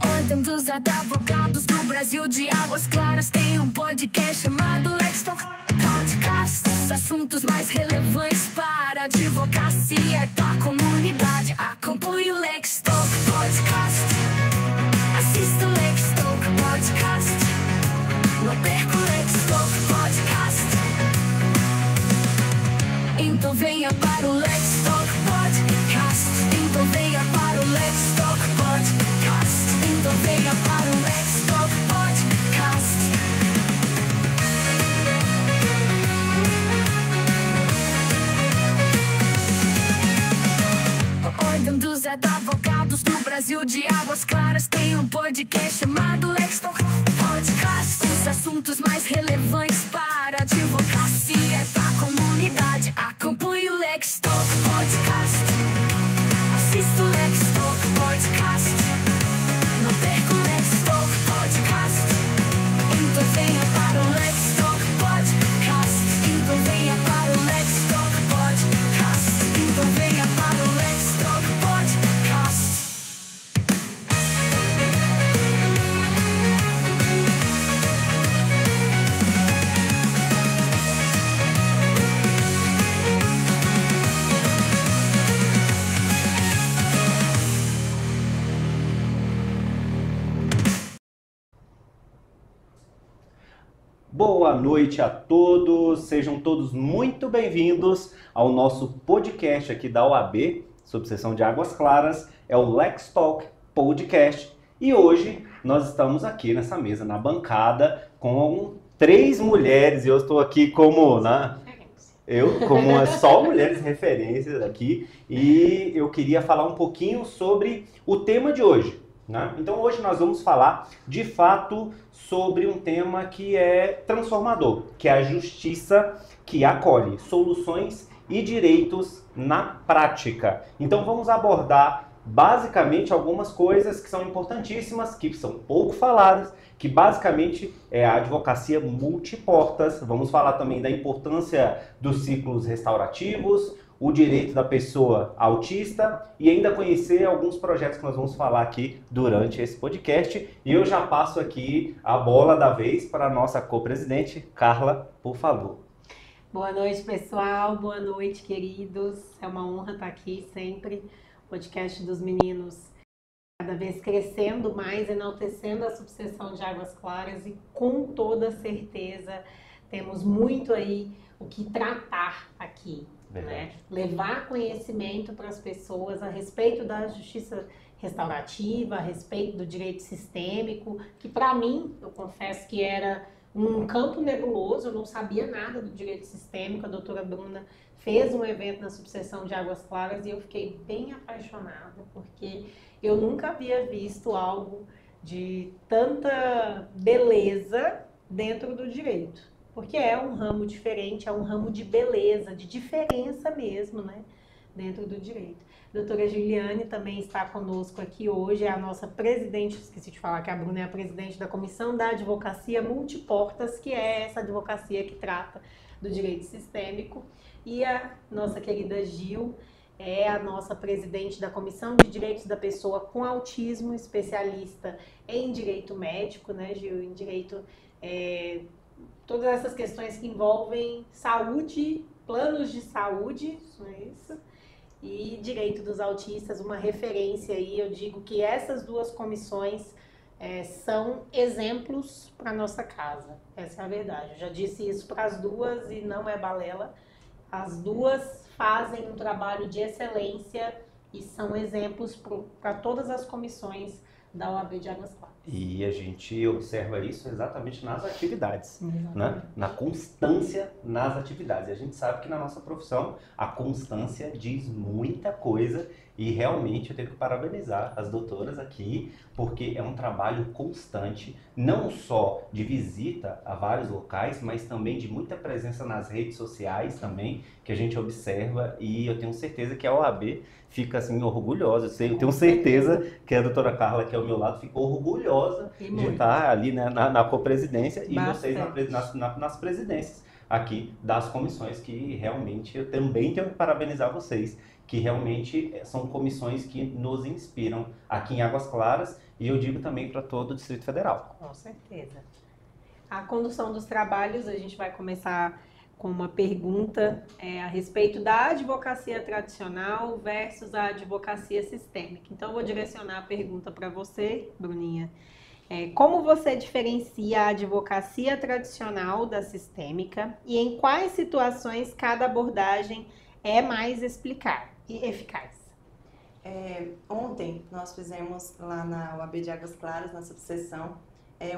Ordem dos advogados do Brasil de Águas Claras tem um podcast chamado Lex Talk Podcast. Os assuntos mais relevantes para a advocacia da comunidade. Acompanhe o Lex Talk Podcast. Assista o Lex Talk Podcast. Não perca o Lex Talk Podcast. Então venha para o Lex Talk Podcast. Então venha para o Lex Talk Podcast. Então venha para o Lex Talk Podcast. A Ordem dos Advogados do Brasil de Águas Claras tem um podcast chamado Lex Talk Podcast. Os assuntos mais relevantes para a advocacia da comunidade. Acompanhe o Lex Talk Podcast. Assista o Lex Talk Podcast. Não perca o Lex Talk Podcast. Então venha para o Lex Talk Podcast. Então venha para o Lex Talk Podcast. Então venha para o Lex Talk Podcast. Boa noite a todos, sejam todos muito bem-vindos ao nosso podcast aqui da OAB, subseção de Águas Claras, é o Lex Talk Podcast. E hoje nós estamos aqui nessa mesa, na bancada, com 3 mulheres, e eu estou aqui como, só mulheres referências aqui, e eu queria falar um pouquinho sobre o tema de hoje. Então hoje nós vamos falar de fato sobre um tema que é transformador, que é a justiça que acolhe soluções e direitos na prática. Então vamos abordar basicamente algumas coisas que são importantíssimas, que são pouco faladas, que basicamente é a advocacia multiportas. Vamos falar também da importância dos ciclos restaurativos, o direito da pessoa autista e ainda conhecer alguns projetos que nós vamos falar aqui durante esse podcast. E eu já passo aqui a bola da vez para a nossa co-presidente, Carla, por favor. Boa noite, pessoal. Boa noite, queridos. É uma honra estar aqui sempre. O podcast dos meninos cada vez crescendo mais, enaltecendo a subseção de Águas Claras e com toda certeza temos muito aí o que tratar aqui. Né? Levar conhecimento para as pessoas a respeito da justiça restaurativa, a respeito do direito sistêmico, que para mim, eu confesso que era um campo nebuloso, eu não sabia nada do direito sistêmico. A doutora Bruna fez um evento na subseção de Águas Claras e eu fiquei bem apaixonada, porque eu nunca havia visto algo de tanta beleza dentro do direito. Porque é um ramo diferente, é um ramo de beleza, de diferença mesmo, né, dentro do direito. A doutora Giliane também está conosco aqui hoje, é a nossa presidente, esqueci de falar que a Bruna é a presidente da Comissão da Advocacia Multiportas, que é essa advocacia que trata do direito sistêmico. E a nossa querida Gil é a nossa presidente da Comissão de Direitos da Pessoa com Autismo, especialista em direito médico, né, Gil, em direito... todas essas questões que envolvem saúde, planos de saúde, não é isso? E direito dos autistas, uma referência aí. Eu digo que essas duas comissões são exemplos para nossa casa. Essa é a verdade. Eu já disse isso para as duas e não é balela. As duas fazem um trabalho de excelência e são exemplos para todas as comissões da OAB de Águas Claras. E a gente observa isso exatamente nas atividades, né? Na constância nas atividades. E a gente sabe que na nossa profissão a constância diz muita coisa e realmente eu tenho que parabenizar as doutoras aqui, porque é um trabalho constante, não só de visita a vários locais, mas também de muita presença nas redes sociais também, que a gente observa, e eu tenho certeza que a OAB fica assim orgulhosa. Eu tenho certeza que a doutora Carla, que é ao meu lado, ficou orgulhosa de estar ali, né, na copresidência e vocês nas presidências aqui das comissões, que realmente eu também tenho que parabenizar vocês, que realmente são comissões que nos inspiram aqui em Águas Claras e eu digo também para todo o Distrito Federal. Com certeza. A condução dos trabalhos, a gente vai começar com uma pergunta a respeito da advocacia tradicional versus a advocacia sistêmica. Então, eu vou direcionar a pergunta para você, Bruninha. Como você diferencia a advocacia tradicional da sistêmica e em quais situações cada abordagem é mais eficaz? Ontem nós fizemos lá na UAB de Águas Claras, na subseção,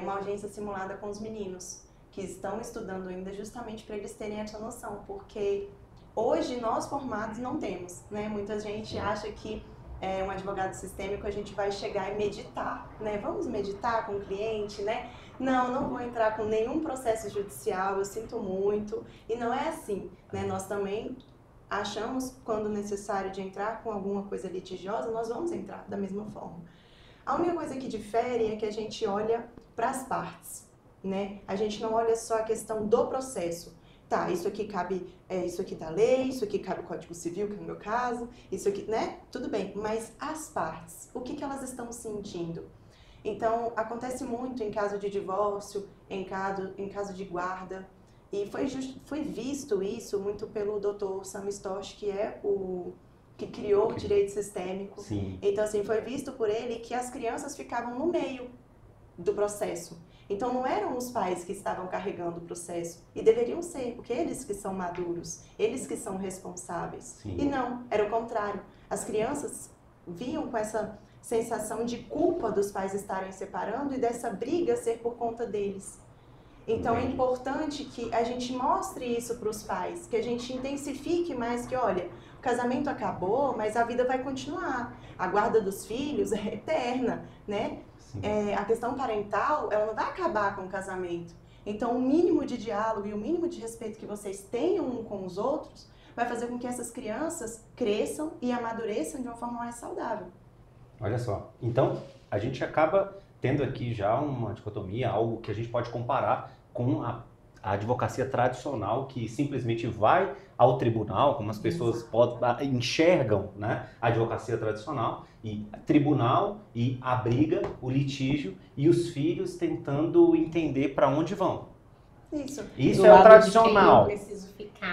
uma audiência simulada com os meninos que estão estudando ainda justamente para eles terem essa noção, porque hoje nós formados não temos, né? Muita gente acha que um advogado sistêmico a gente vai chegar e meditar, né? Vamos meditar com o cliente, né? Não vou entrar com nenhum processo judicial, eu sinto muito, e não é assim, né? Nós também achamos, quando necessário de entrar com alguma coisa litigiosa, nós vamos entrar da mesma forma. A única coisa que difere é que a gente olha para as partes, né? A gente não olha só a questão do processo. Tá, isso aqui cabe, isso aqui da lei, isso aqui cabe o Código Civil, que no meu caso, isso aqui, né? Tudo bem, mas as partes, o que elas estão sentindo? Então, acontece muito em caso de divórcio, em caso de guarda, e foi visto isso muito pelo Dr. Sam Storch, que é o que criou o direito sistêmico. Sim. Então, assim, foi visto por ele que as crianças ficavam no meio do processo. Então, não eram os pais que estavam carregando o processo, e deveriam ser, porque eles que são maduros, eles que são responsáveis. Sim. E não, era o contrário. As crianças vinham com essa sensação de culpa dos pais estarem separando e dessa briga ser por conta deles. Então, é importante que a gente mostre isso para os pais, que a gente intensifique mais que, olha, o casamento acabou, mas a vida vai continuar. A guarda dos filhos é eterna, né? A questão parental, ela não vai acabar com o casamento. Então, o mínimo de diálogo e o mínimo de respeito que vocês tenham um com os outros vai fazer com que essas crianças cresçam e amadureçam de uma forma mais saudável. Olha só, então a gente acaba tendo aqui já uma dicotomia, algo que a gente pode comparar com a advocacia tradicional, que simplesmente vai ao tribunal, como as pessoas enxergam, né, a advocacia tradicional, e tribunal e a briga, o litígio, e os filhos tentando entender para onde vão. Isso é o tradicional.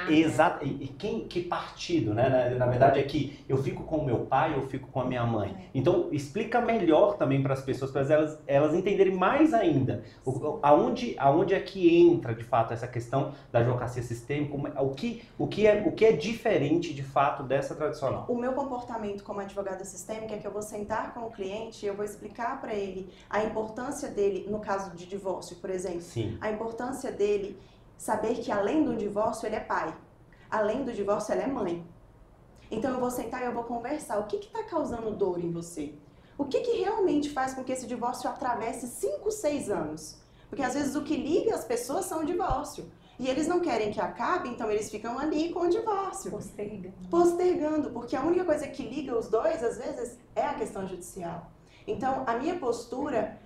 Exato. E que partido, né? Na verdade é que eu fico com o meu pai, eu fico com a minha mãe. Então explica melhor também para as pessoas, para elas entenderem mais ainda aonde é que entra de fato essa questão da advocacia sistêmica, o que é diferente de fato dessa tradicional. O meu comportamento como advogada sistêmica é que eu vou sentar com o cliente e eu vou explicar para ele a importância dele, no caso de divórcio, por exemplo. Sim. A importância dele saber que além do divórcio ele é pai, além do divórcio ela é mãe. Então eu vou sentar e eu vou conversar. O que está causando dor em você? O que realmente faz com que esse divórcio atravesse 5, 6 anos? Porque às vezes o que liga as pessoas são o divórcio. E eles não querem que acabe, então eles ficam ali com o divórcio. Postergando, porque a única coisa que liga os dois, às vezes, é a questão judicial. Então, a minha postura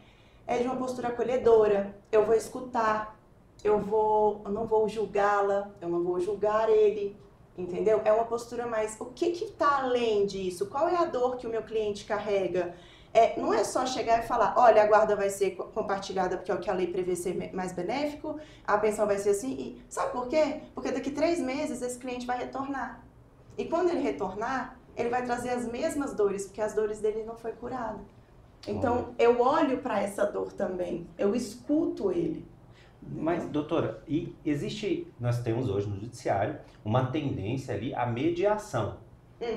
é de uma postura acolhedora. Eu vou escutar, eu não vou julgá-la, eu não vou julgar ele, entendeu? É uma postura mais, o que está além disso? Qual é a dor que o meu cliente carrega? Não é só chegar e falar, olha, a guarda vai ser compartilhada porque é o que a lei prevê ser mais benéfico, a pensão vai ser assim, e sabe por quê? Porque daqui 3 meses esse cliente vai retornar. E quando ele retornar, ele vai trazer as mesmas dores, porque as dores dele não foi curada. Então, eu olho para essa dor também, eu escuto ele. Mas, doutora, nós temos hoje no judiciário uma tendência ali à mediação.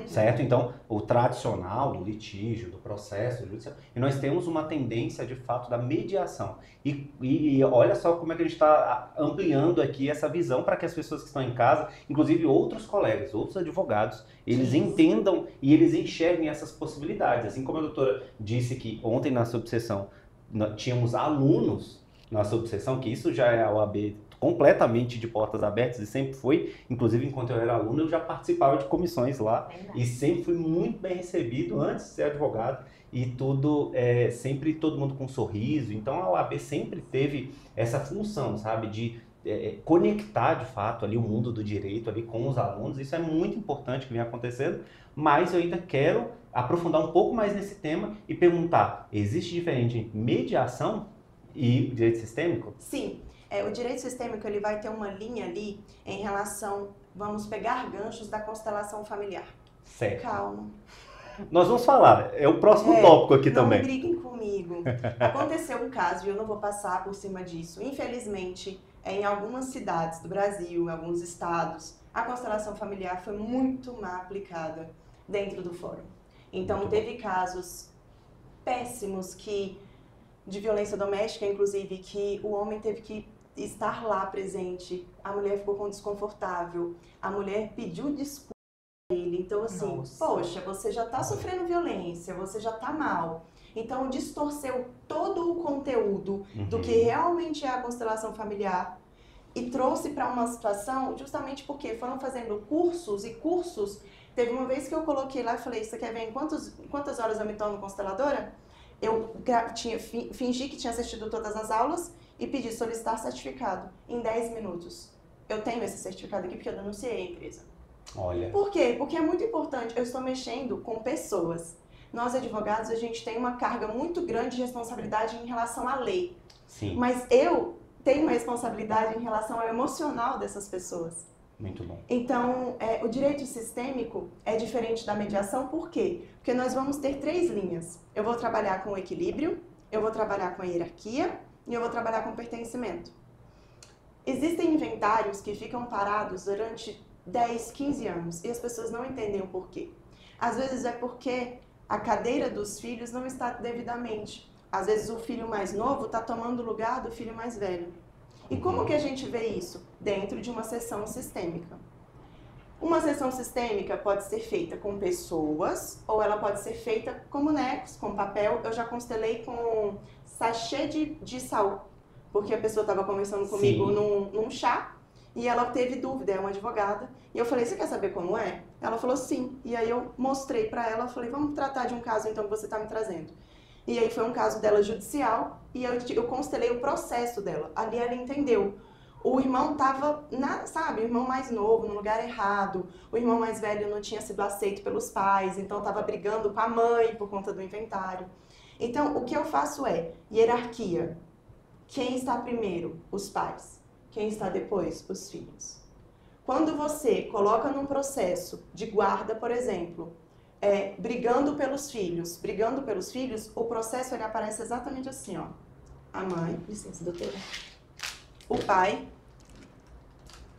Certo? Então, o tradicional do litígio, do processo judicial, e nós temos uma tendência, de fato, da mediação. E olha só como é que a gente está ampliando aqui essa visão para que as pessoas que estão em casa, inclusive outros colegas, outros advogados, eles entendam e eles enxerguem essas possibilidades. Assim como a doutora disse que ontem na subseção tínhamos alunos na subseção, que isso já é a OAB completamente de portas abertas e sempre foi, inclusive enquanto eu era aluno eu já participava de comissões lá e sempre fui muito bem recebido antes de ser advogado e tudo, sempre todo mundo com um sorriso. Então a OAB sempre teve essa função, sabe, de conectar de fato ali o mundo do direito ali com os alunos. Isso é muito importante que vem acontecendo, mas eu ainda quero aprofundar um pouco mais nesse tema e perguntar, existe diferença entre mediação e direito sistêmico? Sim, o direito sistêmico ele vai ter uma linha ali em relação, vamos pegar ganchos da constelação familiar. Certo. Calma. Nós vamos falar, é o próximo tópico aqui não também. Não briguem comigo. Aconteceu um caso e eu não vou passar por cima disso. Infelizmente, em algumas cidades do Brasil, em alguns estados, a constelação familiar foi muito mal aplicada dentro do fórum. Então, teve casos péssimos de violência doméstica, inclusive, que o homem teve que estar lá presente, a mulher ficou desconfortável, a mulher pediu desculpa a ele. Então, assim, Nossa. Poxa, você já está sofrendo violência, você já está mal. Então, distorceu todo o conteúdo do que realmente é a constelação familiar e trouxe para uma situação justamente porque foram fazendo cursos e cursos. Teve uma vez que eu coloquei lá e falei, você quer ver em quantas horas eu me torno consteladora? Eu fingi que tinha assistido todas as aulas e pedi solicitar certificado em 10 minutos. Eu tenho esse certificado aqui porque eu denunciei a empresa. Olha. Por quê? Porque é muito importante. Eu estou mexendo com pessoas. Nós, advogados, a gente tem uma carga muito grande de responsabilidade em relação à lei. Sim. Mas eu tenho uma responsabilidade em relação ao emocional dessas pessoas. Muito bom. Então, o direito sistêmico é diferente da mediação, por quê? Porque nós vamos ter 3 linhas. Eu vou trabalhar com o equilíbrio, eu vou trabalhar com a hierarquia e eu vou trabalhar com o pertencimento. Existem inventários que ficam parados durante 10, 15 anos e as pessoas não entendem o porquê. Às vezes é porque a cadeira dos filhos não está devidamente. Às vezes o filho mais novo está tomando o lugar do filho mais velho. E como que a gente vê isso? Dentro de uma sessão sistêmica. Uma sessão sistêmica pode ser feita com pessoas ou ela pode ser feita com bonecos, com papel. Eu já constelei com sachê de sal, porque a pessoa estava conversando comigo num chá e ela teve dúvida, é uma advogada. E eu falei, você quer saber como é? Ela falou sim. E aí eu mostrei para ela, falei, vamos tratar de um caso então que você está me trazendo. E aí foi um caso dela judicial e eu constelei o processo dela. Ali ela entendeu. O irmão estava, o irmão mais novo, no lugar errado. O irmão mais velho não tinha sido aceito pelos pais, então estava brigando com a mãe por conta do inventário. Então, o que eu faço é hierarquia. Quem está primeiro? Os pais. Quem está depois? Os filhos. Quando você coloca num processo de guarda, por exemplo, brigando pelos filhos, o processo ele aparece exatamente assim, ó. A mãe, licença, doutora. O pai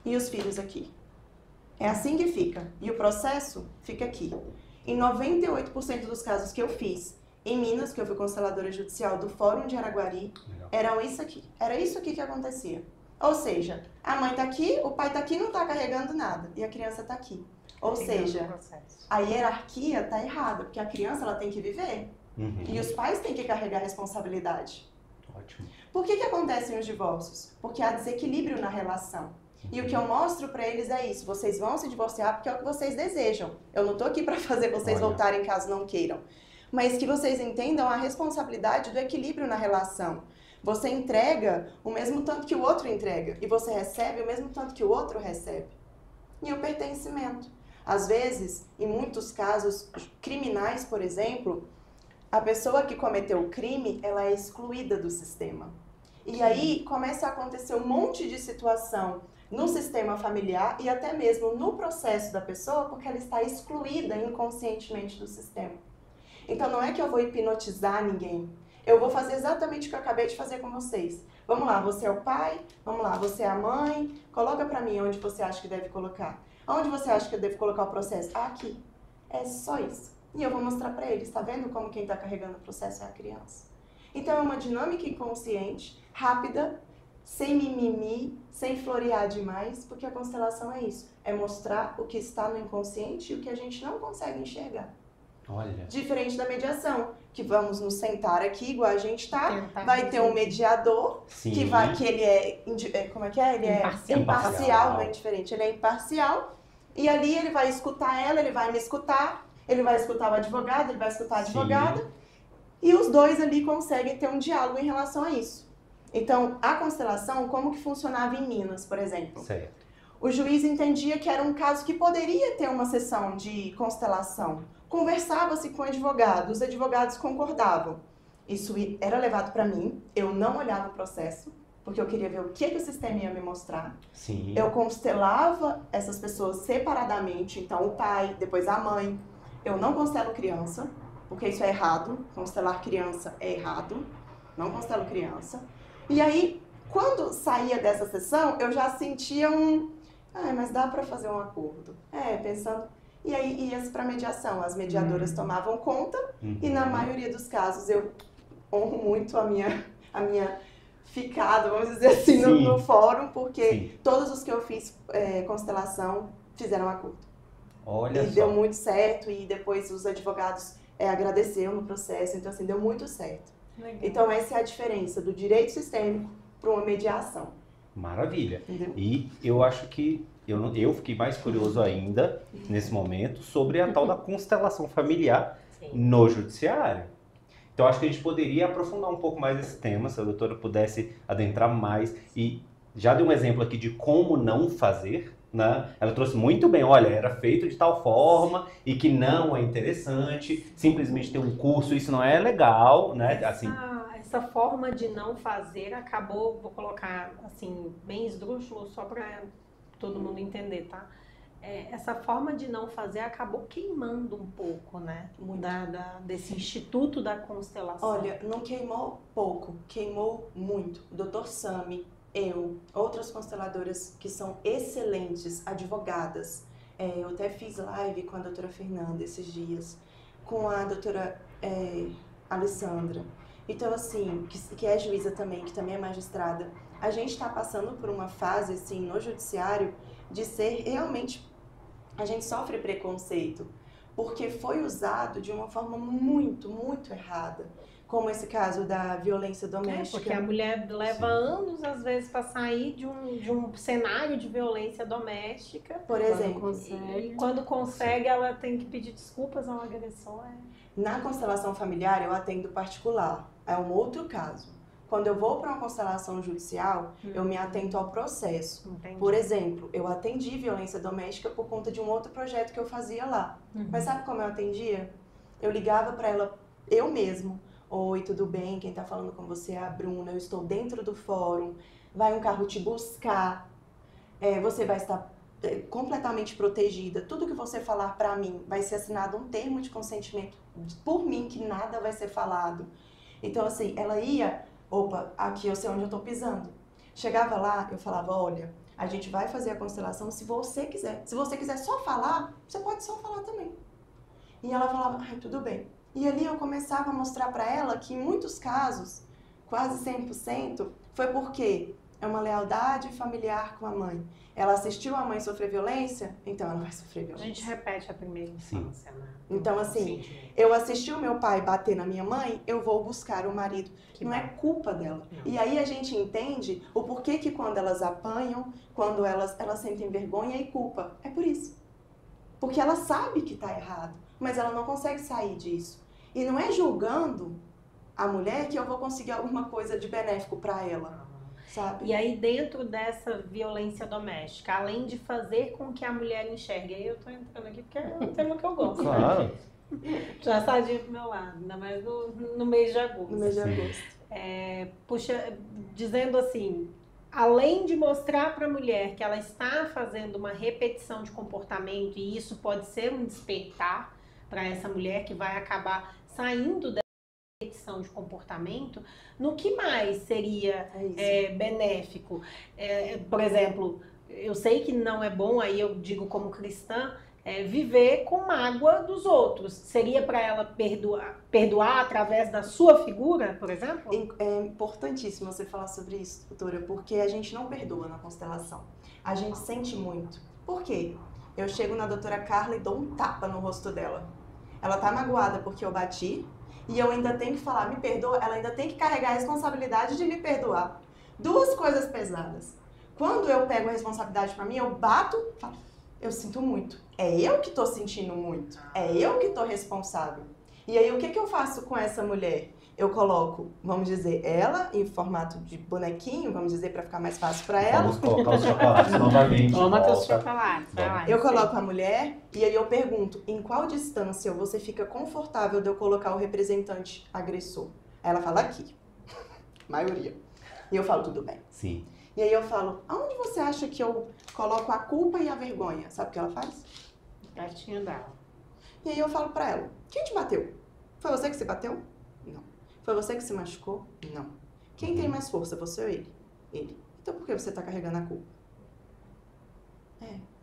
e os filhos aqui. É assim que fica. E o processo fica aqui. Em 98% dos casos que eu fiz em Minas, que eu fui consteladora judicial do Fórum de Araguari, era isso aqui. Era isso aqui que acontecia. Ou seja, a mãe tá aqui, o pai tá aqui e não tá carregando nada. E a criança tá aqui. Ou seja, a hierarquia tá errada, porque a criança ela tem que viver. E os pais têm que carregar a responsabilidade. Ótimo. Por que acontecem os divórcios? Porque há desequilíbrio na relação. E o que eu mostro para eles é isso. Vocês vão se divorciar porque é o que vocês desejam. Eu não tô aqui para fazer vocês voltarem caso não queiram. Mas que vocês entendam a responsabilidade do equilíbrio na relação. Você entrega o mesmo tanto que o outro entrega. E você recebe o mesmo tanto que o outro recebe. E o pertencimento. Às vezes, em muitos casos criminais, por exemplo, a pessoa que cometeu o crime, ela é excluída do sistema. E aí começa a acontecer um monte de situação no sistema familiar e até mesmo no processo da pessoa, porque ela está excluída inconscientemente do sistema. Então não é que eu vou hipnotizar ninguém. Eu vou fazer exatamente o que eu acabei de fazer com vocês. Vamos lá, você é o pai, vamos lá, você é a mãe, coloca pra mim onde você acha que deve colocar. Onde você acha que eu devo colocar o processo? Ah, aqui. É só isso. E eu vou mostrar pra eles, tá vendo como quem tá carregando o processo é a criança? Então é uma dinâmica inconsciente, rápida, sem mimimi, sem florear demais, porque a constelação é isso. É mostrar o que está no inconsciente e o que a gente não consegue enxergar. Olha. Diferente da mediação, que vamos nos sentar aqui, igual a gente tá, vai ter um mediador, que ele é, como é que é? Ele é imparcial, não é diferente, ele é imparcial, e ali ele vai escutar ela, ele vai me escutar, ele vai escutar o advogado, ele vai escutar a advogada, e os dois ali conseguem ter um diálogo em relação a isso. Então, a constelação, como que funcionava em Minas, por exemplo? Certo. O juiz entendia que era um caso que poderia ter uma sessão de constelação. Conversava-se com o advogado, os advogados concordavam. Isso era levado para mim, eu não olhava o processo, porque eu queria ver o que o sistema ia me mostrar. Sim. Eu constelava essas pessoas separadamente, então o pai, depois a mãe. Eu não constelo criança, porque isso é errado. Constelar criança é errado. Não constelo criança. E aí, quando saía dessa sessão, eu já sentia mas dá para fazer um acordo. Pensando... E aí ia para mediação. As mediadoras tomavam conta e na maioria dos casos eu honro muito a minha ficada, vamos dizer assim, no fórum, porque todos os que eu fiz constelação fizeram acordo. Olha e só. Deu muito certo e depois os advogados agradeceram no processo, então assim, deu muito certo. Legal. Então essa é a diferença do direito sistêmico para uma mediação. Maravilha. Entendeu? E eu acho que eu fiquei mais curioso ainda, nesse momento, sobre a tal da constelação familiar no judiciário. Então, acho que a gente poderia aprofundar um pouco mais esse tema, se a doutora pudesse adentrar mais. E já deu um exemplo aqui de como não fazer, né? Ela trouxe muito bem, olha, era feito de tal forma e que não é interessante, simplesmente ter um curso, isso não é legal, né? Assim, essa forma de não fazer acabou, vou colocar assim, bem esdrúxulo, só para todo mundo entender, tá? Essa forma de não fazer acabou queimando um pouco, né? Desse instituto da constelação. Olha, não queimou pouco, queimou muito. O Dr. Sami, eu, outras consteladoras que são excelentes, advogadas. Eu até fiz live com a doutora Fernanda esses dias, com a doutora Alessandra. Então, assim, que é juíza também, que também é magistrada. A gente está passando por uma fase, assim, no judiciário, de ser realmente... A gente sofre preconceito, porque foi usado de uma forma muito, muito errada. Como esse caso da violência doméstica. Porque a mulher leva anos, às vezes, para sair de um cenário de violência doméstica. Por exemplo. E quando consegue, ela tem que pedir desculpas ao agressor. Na constelação familiar, eu atendo particular. É um outro caso. Quando eu vou para uma constelação judicial, eu me atento ao processo. Entendi. Por exemplo, eu atendi violência doméstica por conta de um outro projeto que eu fazia lá. Mas sabe como eu atendia? Eu ligava para ela, eu mesmo. Oi, tudo bem? Quem está falando com você é a Bruna. Eu estou dentro do fórum. Vai um carro te buscar. Você vai estar completamente protegida. Tudo que você falar para mim vai ser assinado um termo de consentimento por mim, que nada vai ser falado. Então, assim, ela ia... Opa, aqui eu sei onde eu tô pisando. Chegava lá, eu falava, olha, a gente vai fazer a constelação se você quiser. Se você quiser só falar, você pode só falar também. E ela falava, ai, tudo bem. E ali eu começava a mostrar para ela que em muitos casos, quase 100%, foi porque é uma lealdade familiar com a mãe. Ela assistiu a mãe sofrer violência, então ela vai sofrer violência. A gente repete a primeira infância, né? Então, assim, eu assisti o meu pai bater na minha mãe, eu vou buscar o marido. Não é culpa dela. Não. E aí a gente entende o porquê que quando elas apanham, quando elas sentem vergonha e culpa. É por isso. Porque ela sabe que tá errado, mas ela não consegue sair disso. E não é julgando a mulher que eu vou conseguir alguma coisa de benéfico para ela. Sabe? E aí, dentro dessa violência doméstica, além de fazer com que a mulher enxergue, aí eu tô entrando aqui porque é um tema que eu gosto. claro. Já sardinha pro meu lado, ainda mais no mês de agosto. No mês de agosto. Puxa, dizendo assim, além de mostrar para a mulher que ela está fazendo uma repetição de comportamento, e isso pode ser um despertar para essa mulher que vai acabar saindo dessa repetição de comportamento, no que mais seria benéfico? Por exemplo, eu sei que não é bom, aí eu digo como cristã, viver com mágoa dos outros. Seria para ela perdoar através da sua figura, por exemplo? É importantíssimo você falar sobre isso, doutora, porque a gente não perdoa na constelação. A gente sente muito. Por quê? Eu chego na doutora Carla e dou um tapa no rosto dela. Ela tá magoada porque eu bati e eu ainda tenho que falar, me perdoa, ela ainda tem que carregar a responsabilidade de me perdoar. Duas coisas pesadas. Quando eu pego a responsabilidade para mim, eu bato, falo, eu sinto muito. É eu que tô sentindo muito. É eu que tô responsável. E aí, o que eu faço com essa mulher? eu coloco, vamos dizer, ela em formato de bonequinho, vamos dizer, para ficar mais fácil para ela. Vamos colocar os chocolates novamente. Toma teus Volta. chocolates, vai lá. Eu coloco a mulher e aí eu pergunto, em qual distância você fica confortável de eu colocar o representante agressor? Aí ela fala aqui, maioria. E eu falo, tudo bem. Sim. E aí eu falo, aonde você acha que eu coloco a culpa e a vergonha? Sabe o que ela faz? Gatinha dela. E aí eu falo pra ela, quem te bateu? Foi você que se bateu? Não. Foi você que se machucou? Não. Quem tem mais força, você ou ele? Ele. Então por que você tá carregando a culpa?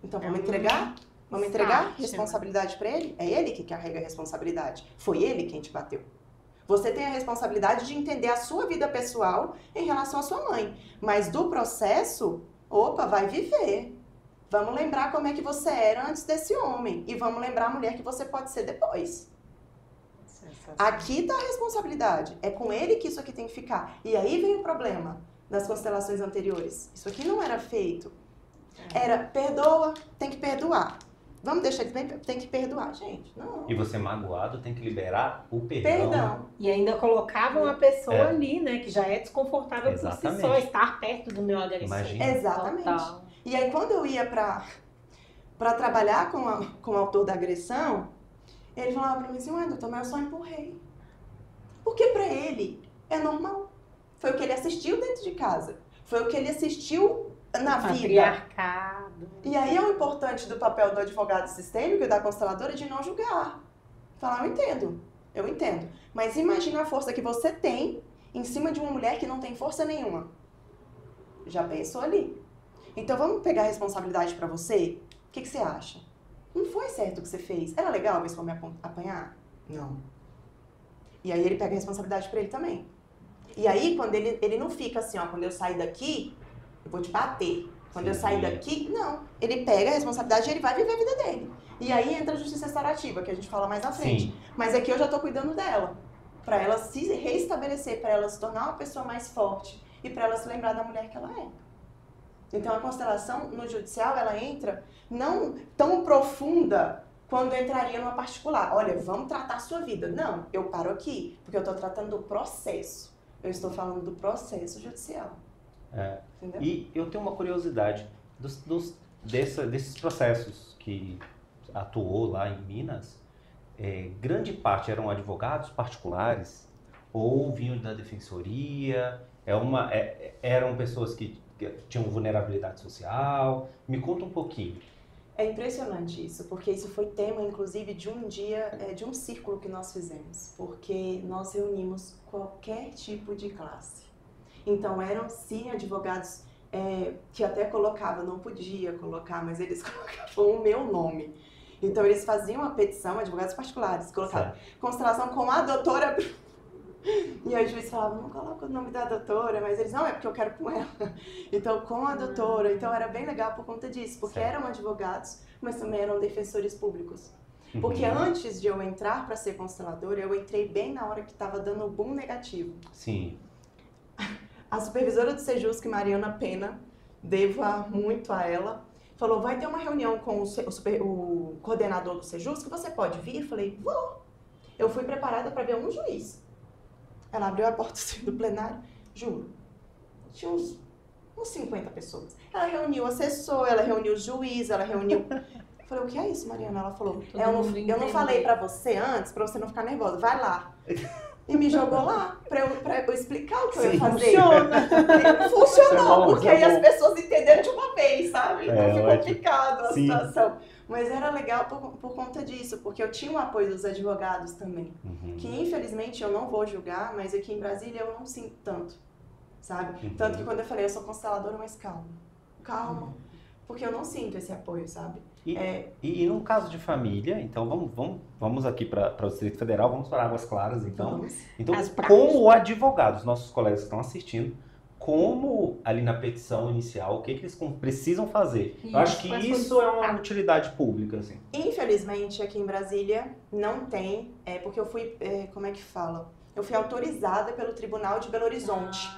Então vamos entregar? Vamos entregar responsabilidade pra ele? É ele que carrega a responsabilidade. Foi ele quem te bateu. Você tem a responsabilidade de entender a sua vida pessoal em relação à sua mãe. Mas do processo, opa, vai viver. Vamos lembrar como é que você era antes desse homem. E vamos lembrar a mulher que você pode ser depois. Aqui tá a responsabilidade. É com ele que isso aqui tem que ficar. E aí vem o problema das constelações anteriores. Isso aqui não era feito. Era perdoa, tem que perdoar. Vamos deixar de tem que perdoar, gente. Não. E você magoado tem que liberar o perdão. E ainda colocavam a pessoa ali, né? Que já é desconfortável por si só, estar perto do meu agressor. Imagina. Exatamente. Total. E aí quando eu ia pra trabalhar com o autor da agressão, ele falava pra mim assim, ué, doutor, mas eu só empurrei. Porque pra ele é normal. Foi o que ele assistiu dentro de casa. Foi o que ele assistiu na vida. Patriarcado. E aí é o importante do papel do advogado sistêmico e da consteladora de não julgar. Falar, eu entendo. Mas imagina a força que você tem em cima de uma mulher que não tem força nenhuma. Já pensou ali? Então vamos pegar a responsabilidade pra você? O que você acha? Não foi certo o que você fez. Era legal ver se for me apanhar? Não. E aí ele pega a responsabilidade pra ele também. E aí quando ele não fica assim, ó, quando eu sair daqui, eu vou te bater. Quando eu sair daqui, não. Ele pega a responsabilidade e ele vai viver a vida dele. E aí entra a justiça restaurativa, que a gente fala mais à frente. Sim. Mas aqui eu já tô cuidando dela. Pra ela se reestabelecer, pra ela se tornar uma pessoa mais forte. E pra ela se lembrar da mulher que ela é. Então a constelação no judicial, ela entra não tão profunda quando entraria numa particular. Olha, vamos tratar a sua vida. Não, eu paro aqui, porque eu tô tratando do processo. Eu estou falando do processo judicial. Entendeu? E eu tenho uma curiosidade desses processos que atuou lá em Minas, grande parte eram advogados particulares ou vinham da defensoria, eram pessoas que tinham vulnerabilidade social. Me conta um pouquinho. É impressionante isso, porque isso foi tema, inclusive, de um dia, de um círculo que nós fizemos, porque nós reunimos qualquer tipo de classe. Então, eram, sim, advogados que até colocavam, não podia colocar, mas eles colocavam o meu nome. Então, eles faziam a petição, advogados particulares, colocavam constelação com a doutora... E aí o juiz falava, não coloca o nome da doutora, mas eles, não, é porque eu quero com ela. Então, com a doutora. Então, era bem legal por conta disso, porque eram advogados, mas também eram defensores públicos. Porque antes de eu entrar para ser consteladora, eu entrei bem na hora que estava dando o boom negativo. Sim. A supervisora do Sejusc, Mariana Pena, devo muito a ela, falou, vai ter uma reunião com o coordenador do Sejusc, você pode vir? Eu falei, vou. Eu fui preparada para ver um juiz. Ela abriu a porta do plenário, juro, tinha uns 50 pessoas. Ela reuniu o assessor, ela reuniu o juiz, ela reuniu... Eu falei, o que é isso, Mariana? Ela falou, eu não falei pra você antes, pra você não ficar nervosa, vai lá. E me jogou lá, pra eu explicar o que eu ia fazer. Funcionou, porque aí as pessoas entenderam de uma vez, sabe? Então ficou complicado a situação. Mas era legal por conta disso, porque eu tinha o apoio dos advogados também. Que infelizmente eu não vou julgar, mas aqui em Brasília eu não sinto tanto, sabe? Tanto que quando eu falei, eu sou consteladora, mas calma. Porque eu não sinto esse apoio, sabe? E no caso de família, então vamos aqui para o Distrito Federal, vamos para Águas Claras, então. Então, como advogado, os nossos colegas que estão assistindo, como ali na petição inicial, o que eles precisam fazer? Eu acho que isso é uma utilidade pública, assim. Infelizmente, aqui em Brasília não tem, porque eu fui, como é que fala? Eu fui autorizada pelo Tribunal de Belo Horizonte.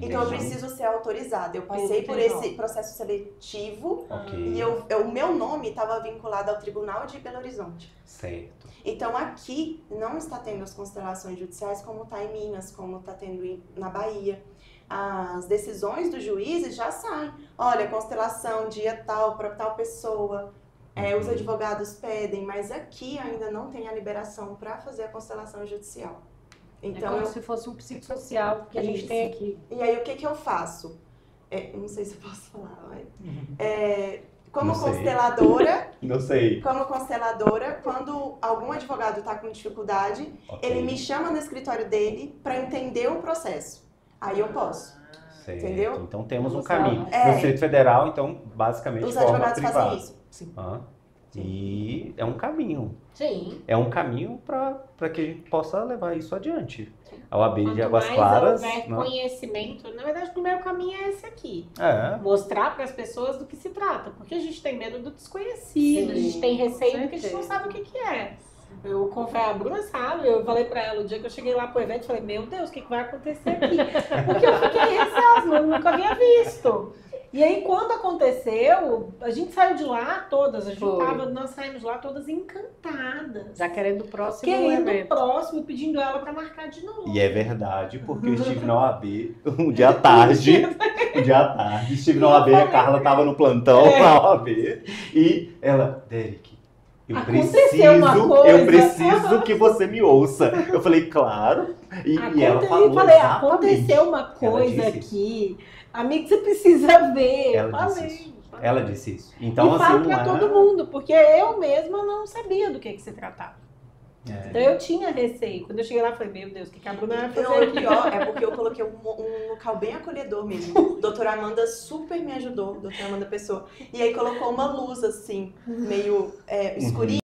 Então eu preciso ser autorizada. Eu passei por esse processo seletivo e o meu nome estava vinculado ao Tribunal de Belo Horizonte. Certo. Então aqui não está tendo as constelações judiciais como está em Minas, como está tendo na Bahia. As decisões dos juízes já saem. Olha, constelação, dia tal, para tal pessoa. Os advogados pedem, mas aqui ainda não tem a liberação para fazer a constelação judicial. Então, como se fosse um psicossocial que a gente tem aqui. E aí, o que eu faço? Não sei se eu posso falar, mas... Como consteladora... Não sei. Como consteladora, quando algum advogado está com dificuldade, ele me chama no escritório dele para entender o processo. Aí eu posso. Certo. Entendeu? Então temos um caminho. No É. Distrito Federal, então, basicamente, Os forma advogados privada. fazem isso. Sim. E é um caminho. Sim. É um caminho para que a gente possa levar isso adiante. A OAB de Quanto Águas mais Claras. houver Né? conhecimento, na verdade, o primeiro caminho é esse aqui. É. Mostrar para as pessoas do que se trata. Porque a gente tem medo do desconhecido, Sim, a gente tem receio com do que a gente não certeza. sabe o que é. Eu confesso, a Bruna sabe, eu falei pra ela o dia que eu cheguei lá pro evento, falei, meu Deus, o que vai acontecer aqui? Porque eu fiquei receosa, eu nunca havia visto. E aí, quando aconteceu, a gente saiu de lá todas, nós saímos de lá todas encantadas. Já querendo o próximo Querendo evento. o próximo, pedindo ela pra marcar de novo. E é verdade, porque eu estive na OAB um dia à tarde. Estive na OAB, a Carla estava no plantão na OAB. E ela, Derek, eu preciso que você me ouça. Eu falei, claro. E ela falou falei, exatamente. aconteceu uma coisa aqui. Amigo, você precisa ver. Ela disse isso. Então, e assim, falo não pra é... todo mundo, porque eu mesma não sabia do que se tratava. É. Então eu tinha receio. Quando eu cheguei lá, eu falei, meu Deus, o que a Bruna vai fazer O aqui? pior é porque eu coloquei um local bem acolhedor mesmo. Doutora Amanda super me ajudou, doutora Amanda Pessoa. E aí colocou uma luz assim, meio escurinha,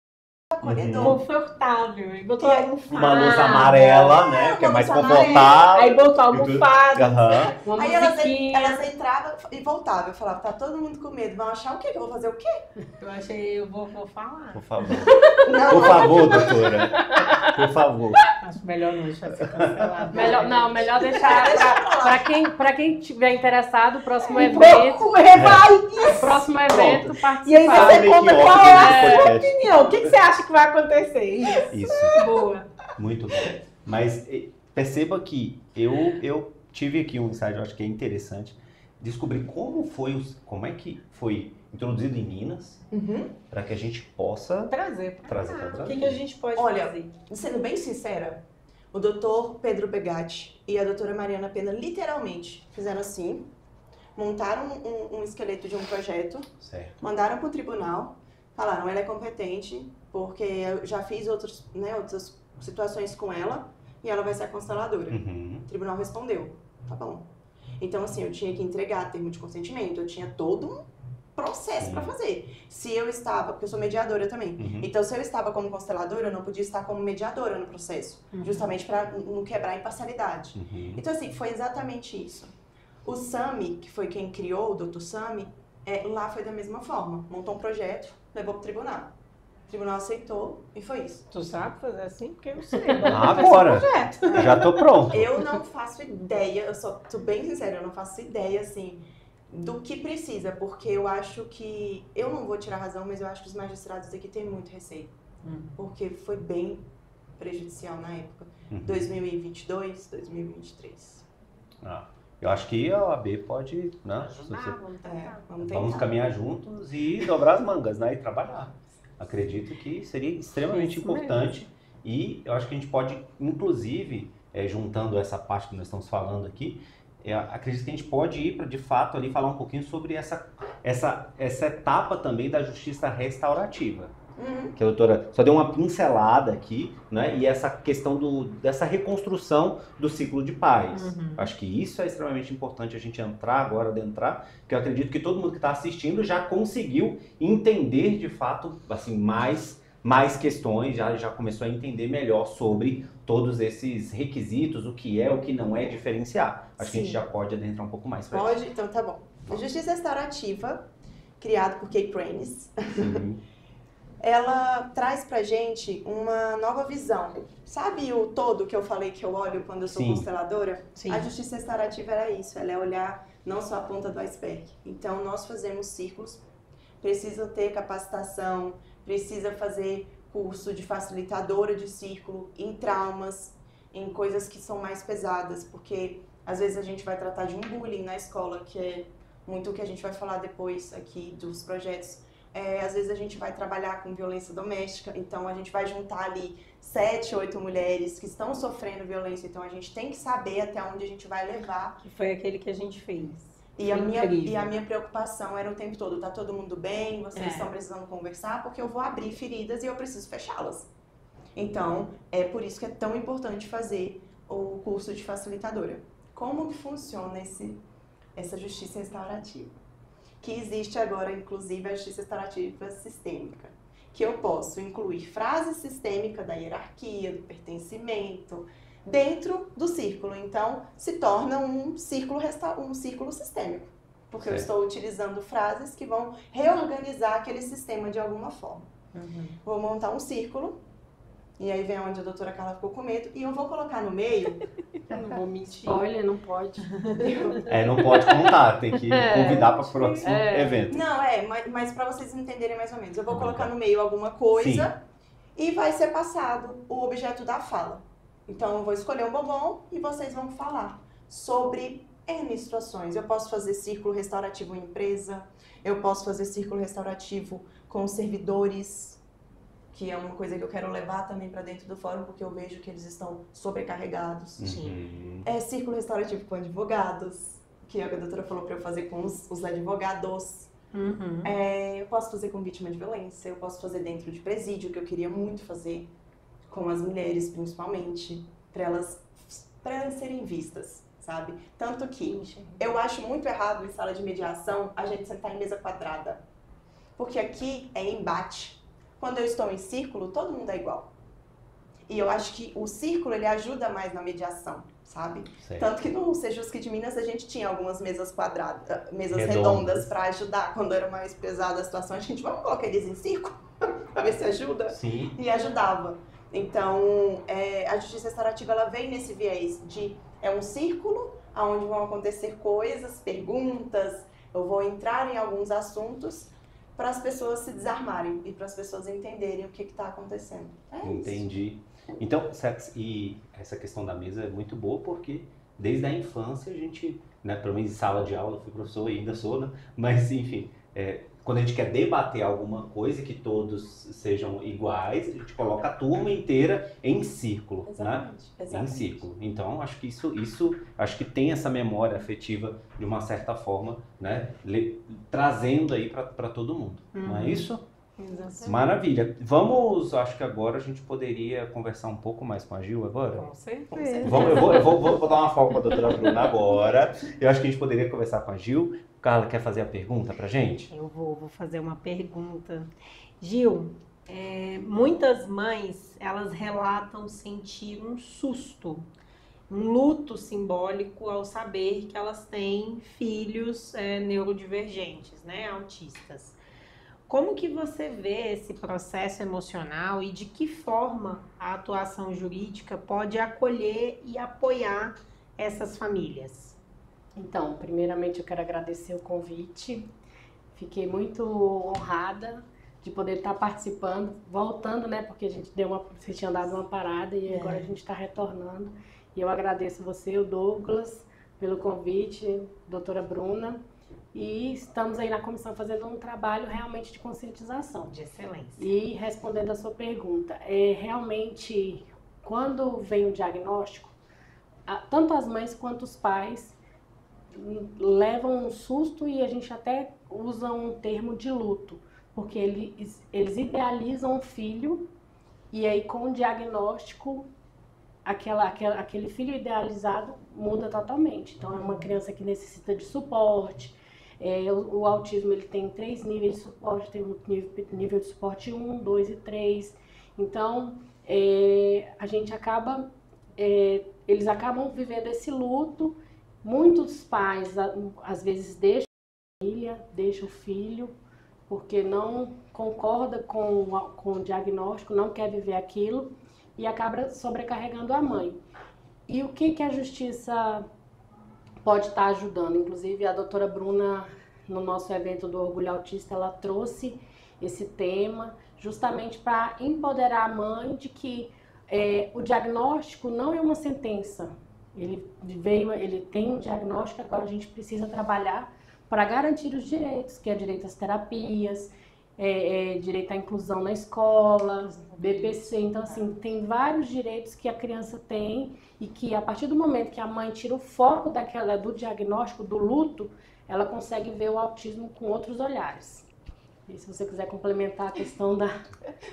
acolhedor. Confortável. E botou Uma luz amarela, né? Que é uma mais luz amarela. confortável. Aí botou almofada. Aham. Uma Aí musiquinha. elas entravam e voltavam. Eu falava, tá todo mundo com medo. Vão achar o quê? Que eu vou fazer o quê? Eu achei, eu vou falar. Por favor. Não, Por favor, doutora. Por favor. Acho melhor não deixar ser cancelado. Melhor deixar pra quem tiver interessado, o próximo evento. Próximo evento, participar. E aí você Fala conta make-off qual é a desse sua podcast. opinião. O que você acha que vai acontecer? Isso. Boa. Muito bom. Mas perceba que eu tive aqui um insight, eu acho que é interessante, descobrir como é que foi introduzido em Minas, para que a gente possa Trazer pra Trazer cá. pra O cá. que a gente pode Olha, fazer? sendo bem sincera, o doutor Pedro Begatti e a doutora Mariana Pena literalmente fizeram assim, montaram um esqueleto de um projeto, certo. mandaram para o tribunal, falaram, ela é competente, porque eu já fiz outras situações com ela e ela vai ser a consteladora. O tribunal respondeu, tá bom. Então, assim, eu tinha que entregar termo de consentimento, eu tinha todo um processo para fazer. Se eu estava, porque eu sou mediadora também, então se eu estava como consteladora, eu não podia estar como mediadora no processo, justamente para não quebrar a imparcialidade. Então, assim, foi exatamente isso. O Sami, que foi quem criou, o Dr. Sami, lá foi da mesma forma. Montou um projeto, levou para o tribunal. O tribunal aceitou e foi isso. Tu sabe fazer assim? Porque eu sei. Agora, já tô pronto. Eu não faço ideia, tô bem sincera, eu não faço ideia, assim, do que precisa, porque eu acho que, eu não vou tirar razão, mas eu acho que os magistrados aqui têm muito receio. Porque foi bem prejudicial na época. 2022, 2023. Eu acho que a OAB pode, né? Vamos Vamos caminhar juntos e dobrar as mangas, né? E trabalhar. Acredito que seria extremamente importante e eu acho que a gente pode, inclusive, juntando essa parte que nós estamos falando aqui, acredito que a gente pode ir para, de fato, ali falar um pouquinho sobre essa etapa também da justiça restaurativa. Que a doutora só deu uma pincelada aqui, né? E essa questão dessa reconstrução do ciclo de paz. Acho que isso é extremamente importante a gente adentrar, porque eu acredito que todo mundo que está assistindo já conseguiu entender de fato assim, mais questões, já começou a entender melhor sobre todos esses requisitos, o que é, o que não é, diferenciar. Acho que a gente já pode adentrar um pouco mais para isso. Pode? Então tá bom. A Justiça Restaurativa, criada por Kay Pranis, ela traz pra gente uma nova visão. Sabe o todo que eu falei que eu olho quando eu sou consteladora? Sim. A Justiça Restaurativa era isso, ela é olhar não só a ponta do iceberg. Então nós fazemos círculos, precisa ter capacitação, precisa fazer curso de facilitadora de círculo em traumas, em coisas que são mais pesadas, porque às vezes a gente vai tratar de um bullying na escola, que é muito o que a gente vai falar depois aqui dos projetos. Às vezes a gente vai trabalhar com violência doméstica, então a gente vai juntar ali 7, 8 mulheres que estão sofrendo violência, então a gente tem que saber até onde a gente vai levar. Que foi aquele que a gente fez. E a minha preocupação era o tempo todo, tá todo mundo bem, vocês estão precisando conversar, porque eu vou abrir feridas e eu preciso fechá-las. Então, é por isso que é tão importante fazer o curso de facilitadora. Como que funciona essa justiça restaurativa? Que existe agora, inclusive, a justiça restaurativa sistêmica, que eu posso incluir frase sistêmica da hierarquia, do pertencimento, dentro do círculo. Então, se torna um círculo sistêmico, porque eu estou utilizando frases que vão reorganizar aquele sistema de alguma forma. Vou montar um círculo, e aí vem onde a doutora Carla ficou com medo, e eu vou colocar no meio... Eu não vou mentir. Olha, não pode. Não pode contar, tem que convidar para o próximo evento. Não, mas para vocês entenderem mais ou menos, eu vou colocar no meio alguma coisa e vai ser passado o objeto da fala. Então eu vou escolher um bombom e vocês vão falar sobre N situações. Eu posso fazer círculo restaurativo em empresa, eu posso fazer círculo restaurativo com servidores, que é uma coisa que eu quero levar também para dentro do fórum, porque eu vejo que eles estão sobrecarregados. Círculo restaurativo com advogados, que é o que a doutora falou para eu fazer com os advogados. Eu posso fazer com vítima de violência, eu posso fazer dentro de presídio, que eu queria muito fazer, com as mulheres principalmente, para elas serem vistas, sabe? Tanto que eu acho muito errado em sala de mediação a gente sentar em mesa quadrada, porque aqui é embate. Quando eu estou em círculo, todo mundo é igual. E eu acho que o círculo, ele ajuda mais na mediação, sabe? Certo. Tanto que no Sejusc de Minas, a gente tinha algumas mesas quadradas, mesas redondas para ajudar. Quando era mais pesada a situação, a gente, vamos colocar eles em círculo, para ver se ajuda? Sim. E ajudava. Então, a justiça restaurativa, ela vem nesse viés de, um círculo, onde vão acontecer coisas, perguntas, eu vou entrar em alguns assuntos, para as pessoas se desarmarem e para as pessoas entenderem o que está acontecendo. Entendi. Então, e essa questão da mesa é muito boa porque desde a infância a gente, né, pelo menos em sala de aula, eu fui professor e ainda sou, né? Mas enfim, quando a gente quer debater alguma coisa que todos sejam iguais, a gente coloca a turma inteira em círculo, exatamente, né? Exatamente. Em círculo. Então, acho que isso acho que tem essa memória afetiva de uma certa forma, né? Trazendo aí para todo mundo. Não é isso? Exatamente. Maravilha. Vamos, acho que agora a gente poderia conversar um pouco mais com a Gil agora. Com certeza. Eu vou dar uma folga para a doutora Bruna agora. Eu acho que a gente poderia conversar com a Gil. Carla, quer fazer a pergunta pra gente? Eu vou fazer uma pergunta. Gil, muitas mães, elas relatam sentir um susto, um luto simbólico ao saber que elas têm filhos neurodivergentes, né, autistas. Como que você vê esse processo emocional e de que forma a atuação jurídica pode acolher e apoiar essas famílias? Então, primeiramente eu quero agradecer o convite. Fiquei muito honrada de poder estar participando, voltando, né? Porque a gente você tinha dado uma parada e agora a gente está retornando. E eu agradeço você, o Douglas, pelo convite, doutora Bruna. E estamos aí na comissão fazendo um trabalho realmente de conscientização. De excelência. E respondendo a sua pergunta, realmente, quando vem o diagnóstico, tanto as mães quanto os pais levam um susto e a gente até usa um termo de luto, porque eles idealizam o filho e aí com o diagnóstico aquele filho idealizado muda totalmente. Então é uma criança que necessita de suporte. O autismo ele tem 3 níveis de suporte, tem um nível de suporte 1, 2 e 3. Então a gente eles acabam vivendo esse luto. Muitos pais, às vezes, deixam a família, deixam o filho, porque não concorda com o diagnóstico, não quer viver aquilo e acaba sobrecarregando a mãe. E o que a justiça pode estar ajudando? Inclusive, a doutora Bruna, no nosso evento do Orgulho Autista, ela trouxe esse tema, justamente para empoderar a mãe de que o diagnóstico não é uma sentença. Ele tem um diagnóstico, agora a gente precisa trabalhar para garantir os direitos, que é direito às terapias, direito à inclusão na escola, BPC. Então, assim, tem vários direitos que a criança tem e que, a partir do momento que a mãe tira o foco do diagnóstico, do luto, ela consegue ver o autismo com outros olhares. E se você quiser complementar a questão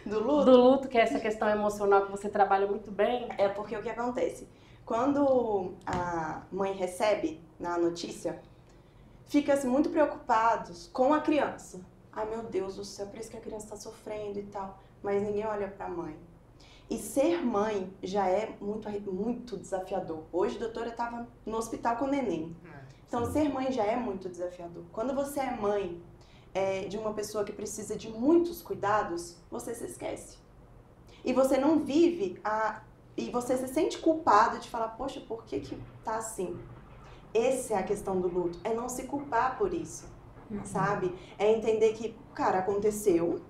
Do luto? do luto, que é essa questão emocional que você trabalha muito bem. É porque o que acontece? Quando a mãe recebe na notícia, fica-se muito preocupados com a criança. Ai, meu Deus do céu, por isso que a criança está sofrendo e tal. Mas ninguém olha para a mãe. E ser mãe já é muito desafiador. Hoje a doutora estava no hospital com o neném. Então, ser mãe já é muito desafiador. Quando você é mãe de uma pessoa que precisa de muitos cuidados, você se esquece. E você não vive e você se sente culpado de falar, poxa, por que tá assim? Essa é a questão do luto, é não se culpar por isso, sabe? É entender que, cara, aconteceu,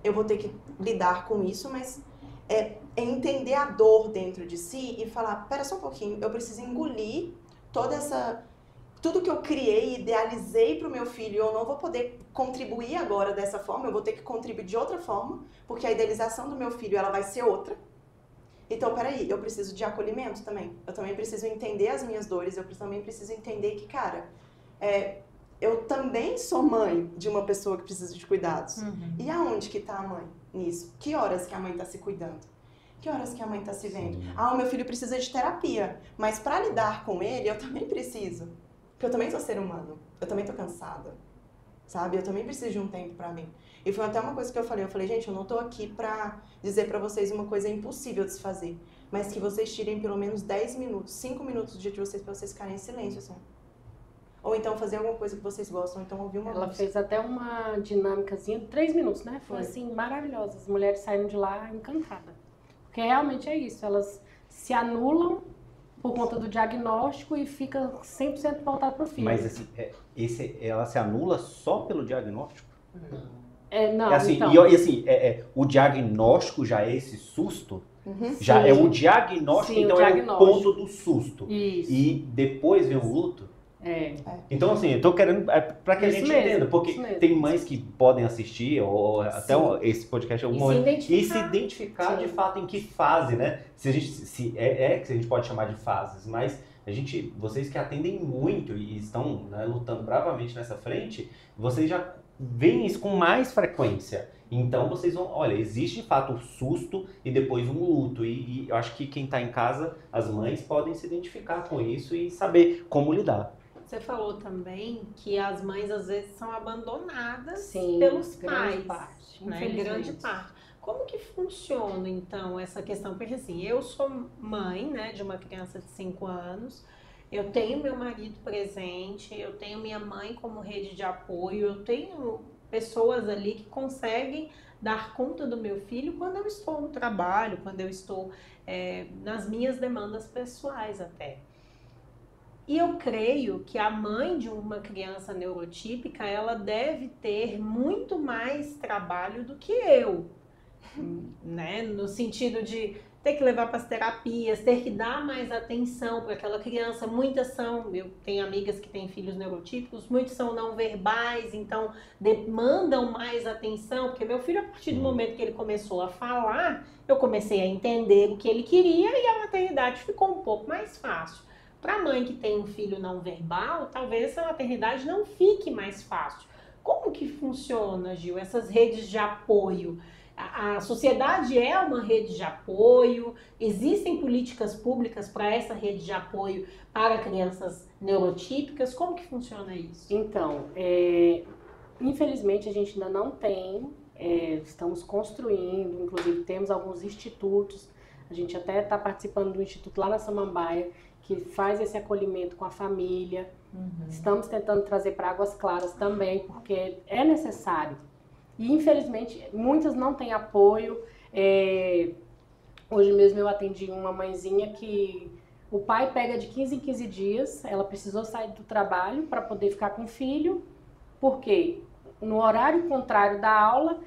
eu vou ter que lidar com isso, mas é entender a dor dentro de si e falar, pera só um pouquinho, eu preciso engolir tudo que eu criei, idealizei para o meu filho, eu não vou poder contribuir agora dessa forma, eu vou ter que contribuir de outra forma, porque a idealização do meu filho, ela vai ser outra. Então, peraí, eu preciso de acolhimento também. Eu também preciso entender as minhas dores, eu também preciso entender que, cara, eu também sou mãe de uma pessoa que precisa de cuidados. E aonde que tá a mãe nisso? Que horas que a mãe tá se cuidando? Que horas que a mãe tá se vendo? O meu filho precisa de terapia, mas para lidar com ele, eu também preciso. Porque eu também sou ser humano, eu também tô cansada, sabe? Eu também preciso de um tempo pra mim. E foi até uma coisa que eu falei, gente, eu não tô aqui pra dizer pra vocês uma coisa impossível de se fazer, mas que vocês tirem pelo menos 10 minutos, 5 minutos do dia de vocês pra vocês ficarem em silêncio, assim. Ou então fazer alguma coisa que vocês gostam, ou então ouvir uma música. Ela fez até uma dinâmicazinha de 3 minutos, né? Foi assim, maravilhosa. As mulheres saíram de lá encantadas. Porque realmente é isso, elas se anulam por conta do diagnóstico e fica 100% voltado para o filho. Mas assim, ela se anula só pelo diagnóstico? Não, assim, então... E assim, o diagnóstico já é esse susto? Já Sim. é o diagnóstico, Sim, então o é o diagnóstico. ponto do susto. Isso. E depois vem o luto? Então, assim, eu tô querendo para que a Isso gente mesmo, entenda, porque isso mesmo. tem mães que podem assistir, ou até esse podcast em algum momento, e se identificar de fato em que fase, né? Se a gente pode chamar de fases, mas vocês que atendem muito e estão, né, lutando bravamente nessa frente, vocês já veem isso com mais frequência. Então vocês vão, olha, existe de fato o susto e depois um luto. E eu acho que quem está em casa, as mães podem se identificar com isso e saber como lidar. Você falou também que as mães às vezes são abandonadas Sim, pelos grande pais, parte, né? infelizmente. Grande parte. Como que funciona então essa questão? Porque assim, eu sou mãe, né, de uma criança de 5 anos, eu tenho meu marido presente, eu tenho minha mãe como rede de apoio, eu tenho pessoas ali que conseguem dar conta do meu filho quando eu estou no trabalho, quando eu estou nas minhas demandas pessoais até. E eu creio que a mãe de uma criança neurotípica, ela deve ter muito mais trabalho do que eu, né? No sentido de ter que levar para as terapias, ter que dar mais atenção para aquela criança. Muitas eu tenho amigas que têm filhos neurotípicos, muitos são não verbais, então demandam mais atenção, porque meu filho, a partir do momento que ele começou a falar, eu comecei a entender o que ele queria e a maternidade ficou um pouco mais fácil. Para a mãe que tem um filho não verbal, talvez a maternidade não fique mais fácil. Como que funciona, Gil, essas redes de apoio? A sociedade é uma rede de apoio? Existem políticas públicas para essa rede de apoio para crianças neurotípicas? Como que funciona isso? Então, infelizmente a gente ainda não tem, estamos construindo, inclusive temos alguns institutos, a gente até está participando do instituto lá na Samambaia, que faz esse acolhimento com a família. Estamos tentando trazer para Águas Claras também, porque é necessário. E, infelizmente, muitas não têm apoio. Hoje mesmo eu atendi uma mãezinha que o pai pega de 15 em 15 dias, ela precisou sair do trabalho para poder ficar com o filho, porque no horário contrário da aula,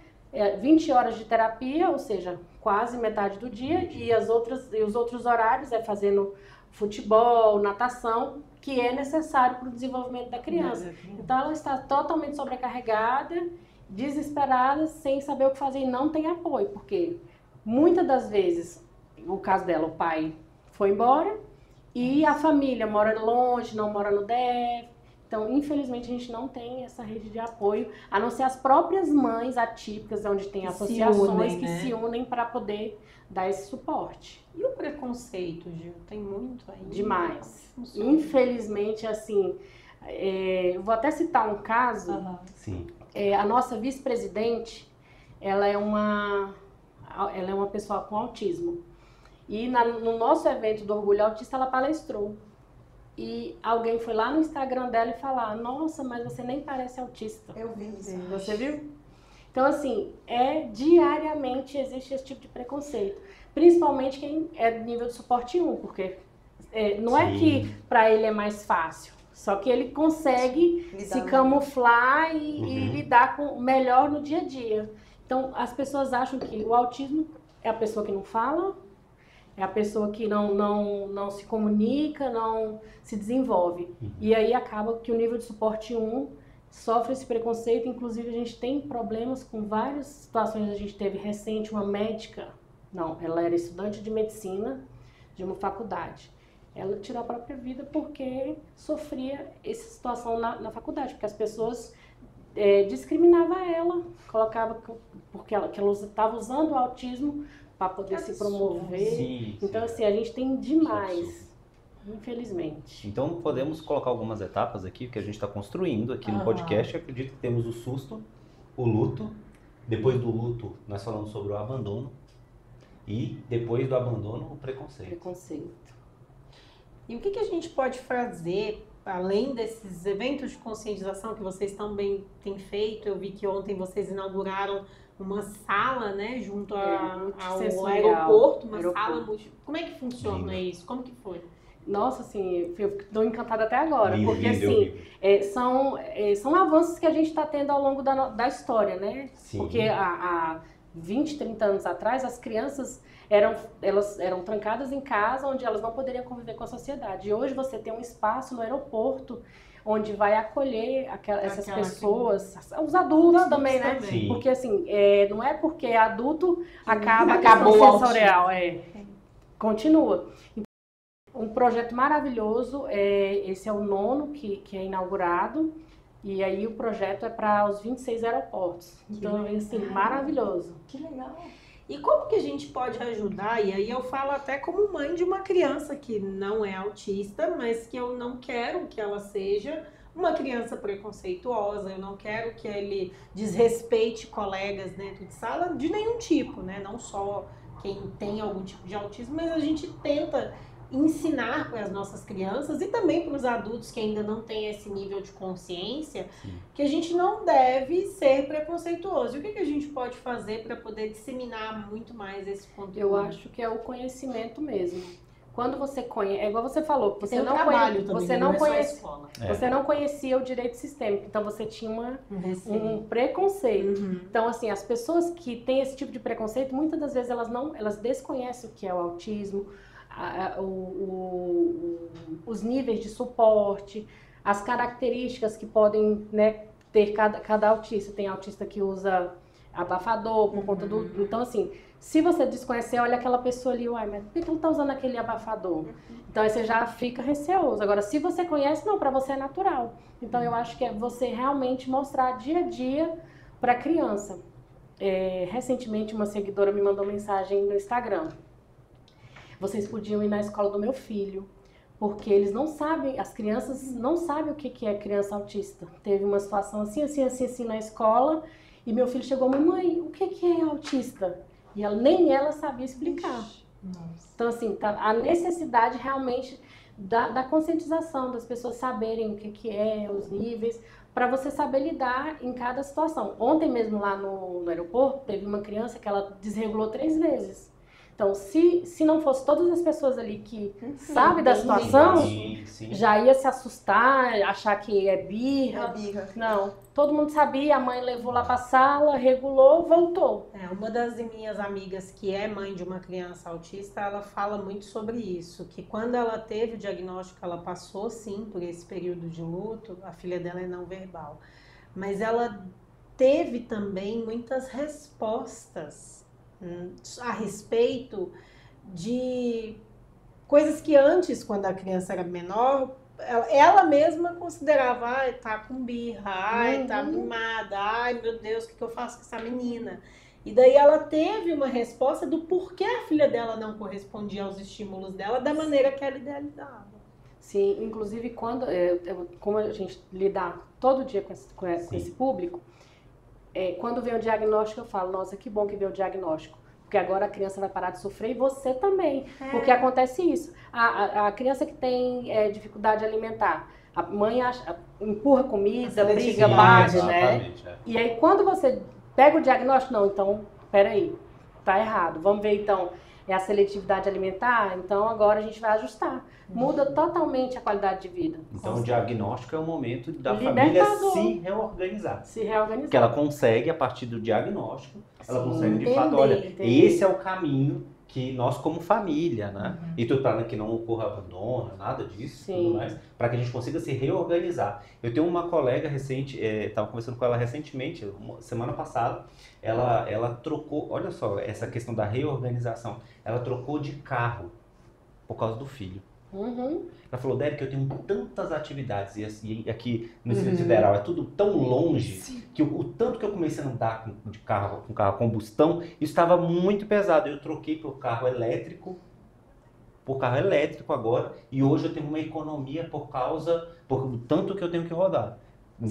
20 horas de terapia, ou seja, quase metade do dia, e os outros horários é fazendo futebol, natação, que é necessário para o desenvolvimento da criança. Então ela está totalmente sobrecarregada, desesperada, sem saber o que fazer e não tem apoio, porque muitas das vezes, no caso dela, o pai foi embora e a família mora longe, não mora no DF. Então, infelizmente, a gente não tem essa rede de apoio, a não ser as próprias mães atípicas, onde tem associações que se unem para poder dar esse suporte. E o preconceito, Gil? Tem muito aí? Demais. Infelizmente, assim, eu vou até citar um caso. Sim. A nossa vice-presidente, ela é uma pessoa com autismo. E no nosso evento do Orgulho Autista, ela palestrou. E alguém foi lá no Instagram dela e falar: nossa, mas você nem parece autista. Eu vi isso. Você viu? Então, assim, diariamente existe esse tipo de preconceito. Principalmente quem é do nível de suporte 1, porque não é que para ele é mais fácil, só que ele consegue se camuflar e lidar melhor no dia a dia. Então, as pessoas acham que o autismo é a pessoa que não fala, é a pessoa que não se comunica, não se desenvolve. E aí acaba que o nível de suporte 1 sofre esse preconceito. Inclusive, a gente tem problemas com várias situações. A gente teve recente uma médica, ela era estudante de medicina de uma faculdade. Ela tirou a própria vida porque sofria essa situação na faculdade, porque as pessoas discriminavam ela, colocava porque ela estava usando o autismo para poder se promover. Sim, então, assim, a gente tem demais, infelizmente. Então, podemos colocar algumas etapas aqui que a gente está construindo aqui no podcast. Eu acredito que temos o susto, o luto. Depois do luto, nós falamos sobre o abandono. E depois do abandono, o preconceito. E o que a gente pode fazer, além desses eventos de conscientização que vocês também têm feito? Eu vi que ontem vocês inauguraram uma sala, né, junto ao aeroporto, sala. Como é que funciona isso? Como que foi? Nossa, assim, eu estou encantada até agora, porque assim, são avanços que a gente está tendo ao longo da história, né? Sim. Porque há 20, 30 anos atrás, as crianças eram trancadas em casa, onde elas não poderiam conviver com a sociedade. E hoje você tem um espaço no aeroporto onde vai acolher essas pessoas, os adultos também, né? Sim. Porque assim, não é porque é adulto acabou a sensorial, continua. Um projeto maravilhoso, esse é o 9º que é inaugurado, e aí o projeto é para os 26 aeroportos. Então, assim, maravilhoso. Que legal. E como que a gente pode ajudar? E aí eu falo até como mãe de uma criança que não é autista, mas que eu não quero que ela seja uma criança preconceituosa, eu não quero que ele desrespeite colegas dentro de sala de nenhum tipo, né? Não só quem tem algum tipo de autismo, mas a gente tenta ensinar para as nossas crianças e também para os adultos que ainda não têm esse nível de consciência, que a gente não deve ser preconceituoso. E o que a gente pode fazer para poder disseminar muito mais esse conteúdo? Eu acho que é o conhecimento mesmo. Quando você conhece, é igual você falou, você não você não conhecia o direito sistêmico, então você tinha um preconceito. Então, assim, as pessoas que têm esse tipo de preconceito, muitas das vezes elas desconhecem o que é o autismo, os níveis de suporte, as características que podem, né, ter cada autista. Tem autista que usa abafador por conta do... Então, assim, se você desconhecer, olha aquela pessoa ali, uai, mas por que ela tá usando aquele abafador? Então, aí você já fica receoso. Agora, se você conhece, não, para você é natural. Então, eu acho que é você realmente mostrar dia a dia para a criança. Recentemente, uma seguidora me mandou mensagem no Instagram. Vocês podiam ir na escola do meu filho, porque eles não sabem, as crianças não sabem o que é criança autista. Teve uma situação assim na escola, e meu filho chegou, mamãe, o que é autista? E nem ela sabia explicar. Nossa. Então, assim, a necessidade realmente da conscientização, das pessoas saberem o que é, os níveis, para você saber lidar em cada situação. Ontem mesmo lá no aeroporto, teve uma criança que ela desregulou 3 vezes. Então, se não fosse todas as pessoas ali que sabem da situação, já ia se assustar, achar que é birra. Não. todo mundo sabia, a mãe levou lá pra sala, regulou, voltou. Uma das minhas amigas que é mãe de uma criança autista, ela fala muito sobre isso, que quando ela teve o diagnóstico, ela passou sim por esse período de luto, a filha dela é não verbal, mas ela teve também muitas respostas a respeito de coisas que antes, quando a criança era menor, ela mesma considerava, ai, tá com birra, ai, tá mimada, ai, meu Deus, o que eu faço com essa menina? E daí ela teve uma resposta do porquê a filha dela não correspondia aos estímulos dela da maneira que ela idealizava. Sim, inclusive quando, como a gente lida todo dia com esse público, quando vem o diagnóstico eu falo, nossa, que bom que veio o diagnóstico. Porque agora a criança vai parar de sofrer e você também. Porque acontece isso. A criança que tem dificuldade alimentar, a mãe empurra comida, briga, bate, né? E aí quando você pega o diagnóstico, não, então, peraí, tá errado. Vamos ver então, é a seletividade alimentar? Então agora a gente vai ajustar. Muda totalmente a qualidade de vida. Então o diagnóstico é o momento da família se reorganizar. Se reorganizar. Porque ela consegue, a partir do diagnóstico, ela consegue de fato, olha, esse é o caminho que nós como família, né? E tudo para que não ocorra abandono, nada disso, tudo mais, para que a gente consiga se reorganizar. Eu tenho uma colega recente, estava conversando com ela recentemente, semana passada, ela trocou, olha só, essa questão da reorganização, ela trocou de carro por causa do filho. Ela falou, Derek, eu tenho tantas atividades e aqui no Distrito Federal é tudo tão longe que o tanto que eu comecei a andar com carro a combustão, isso estava muito pesado. Eu troquei por carro elétrico agora e hoje eu tenho uma economia por do tanto que eu tenho que rodar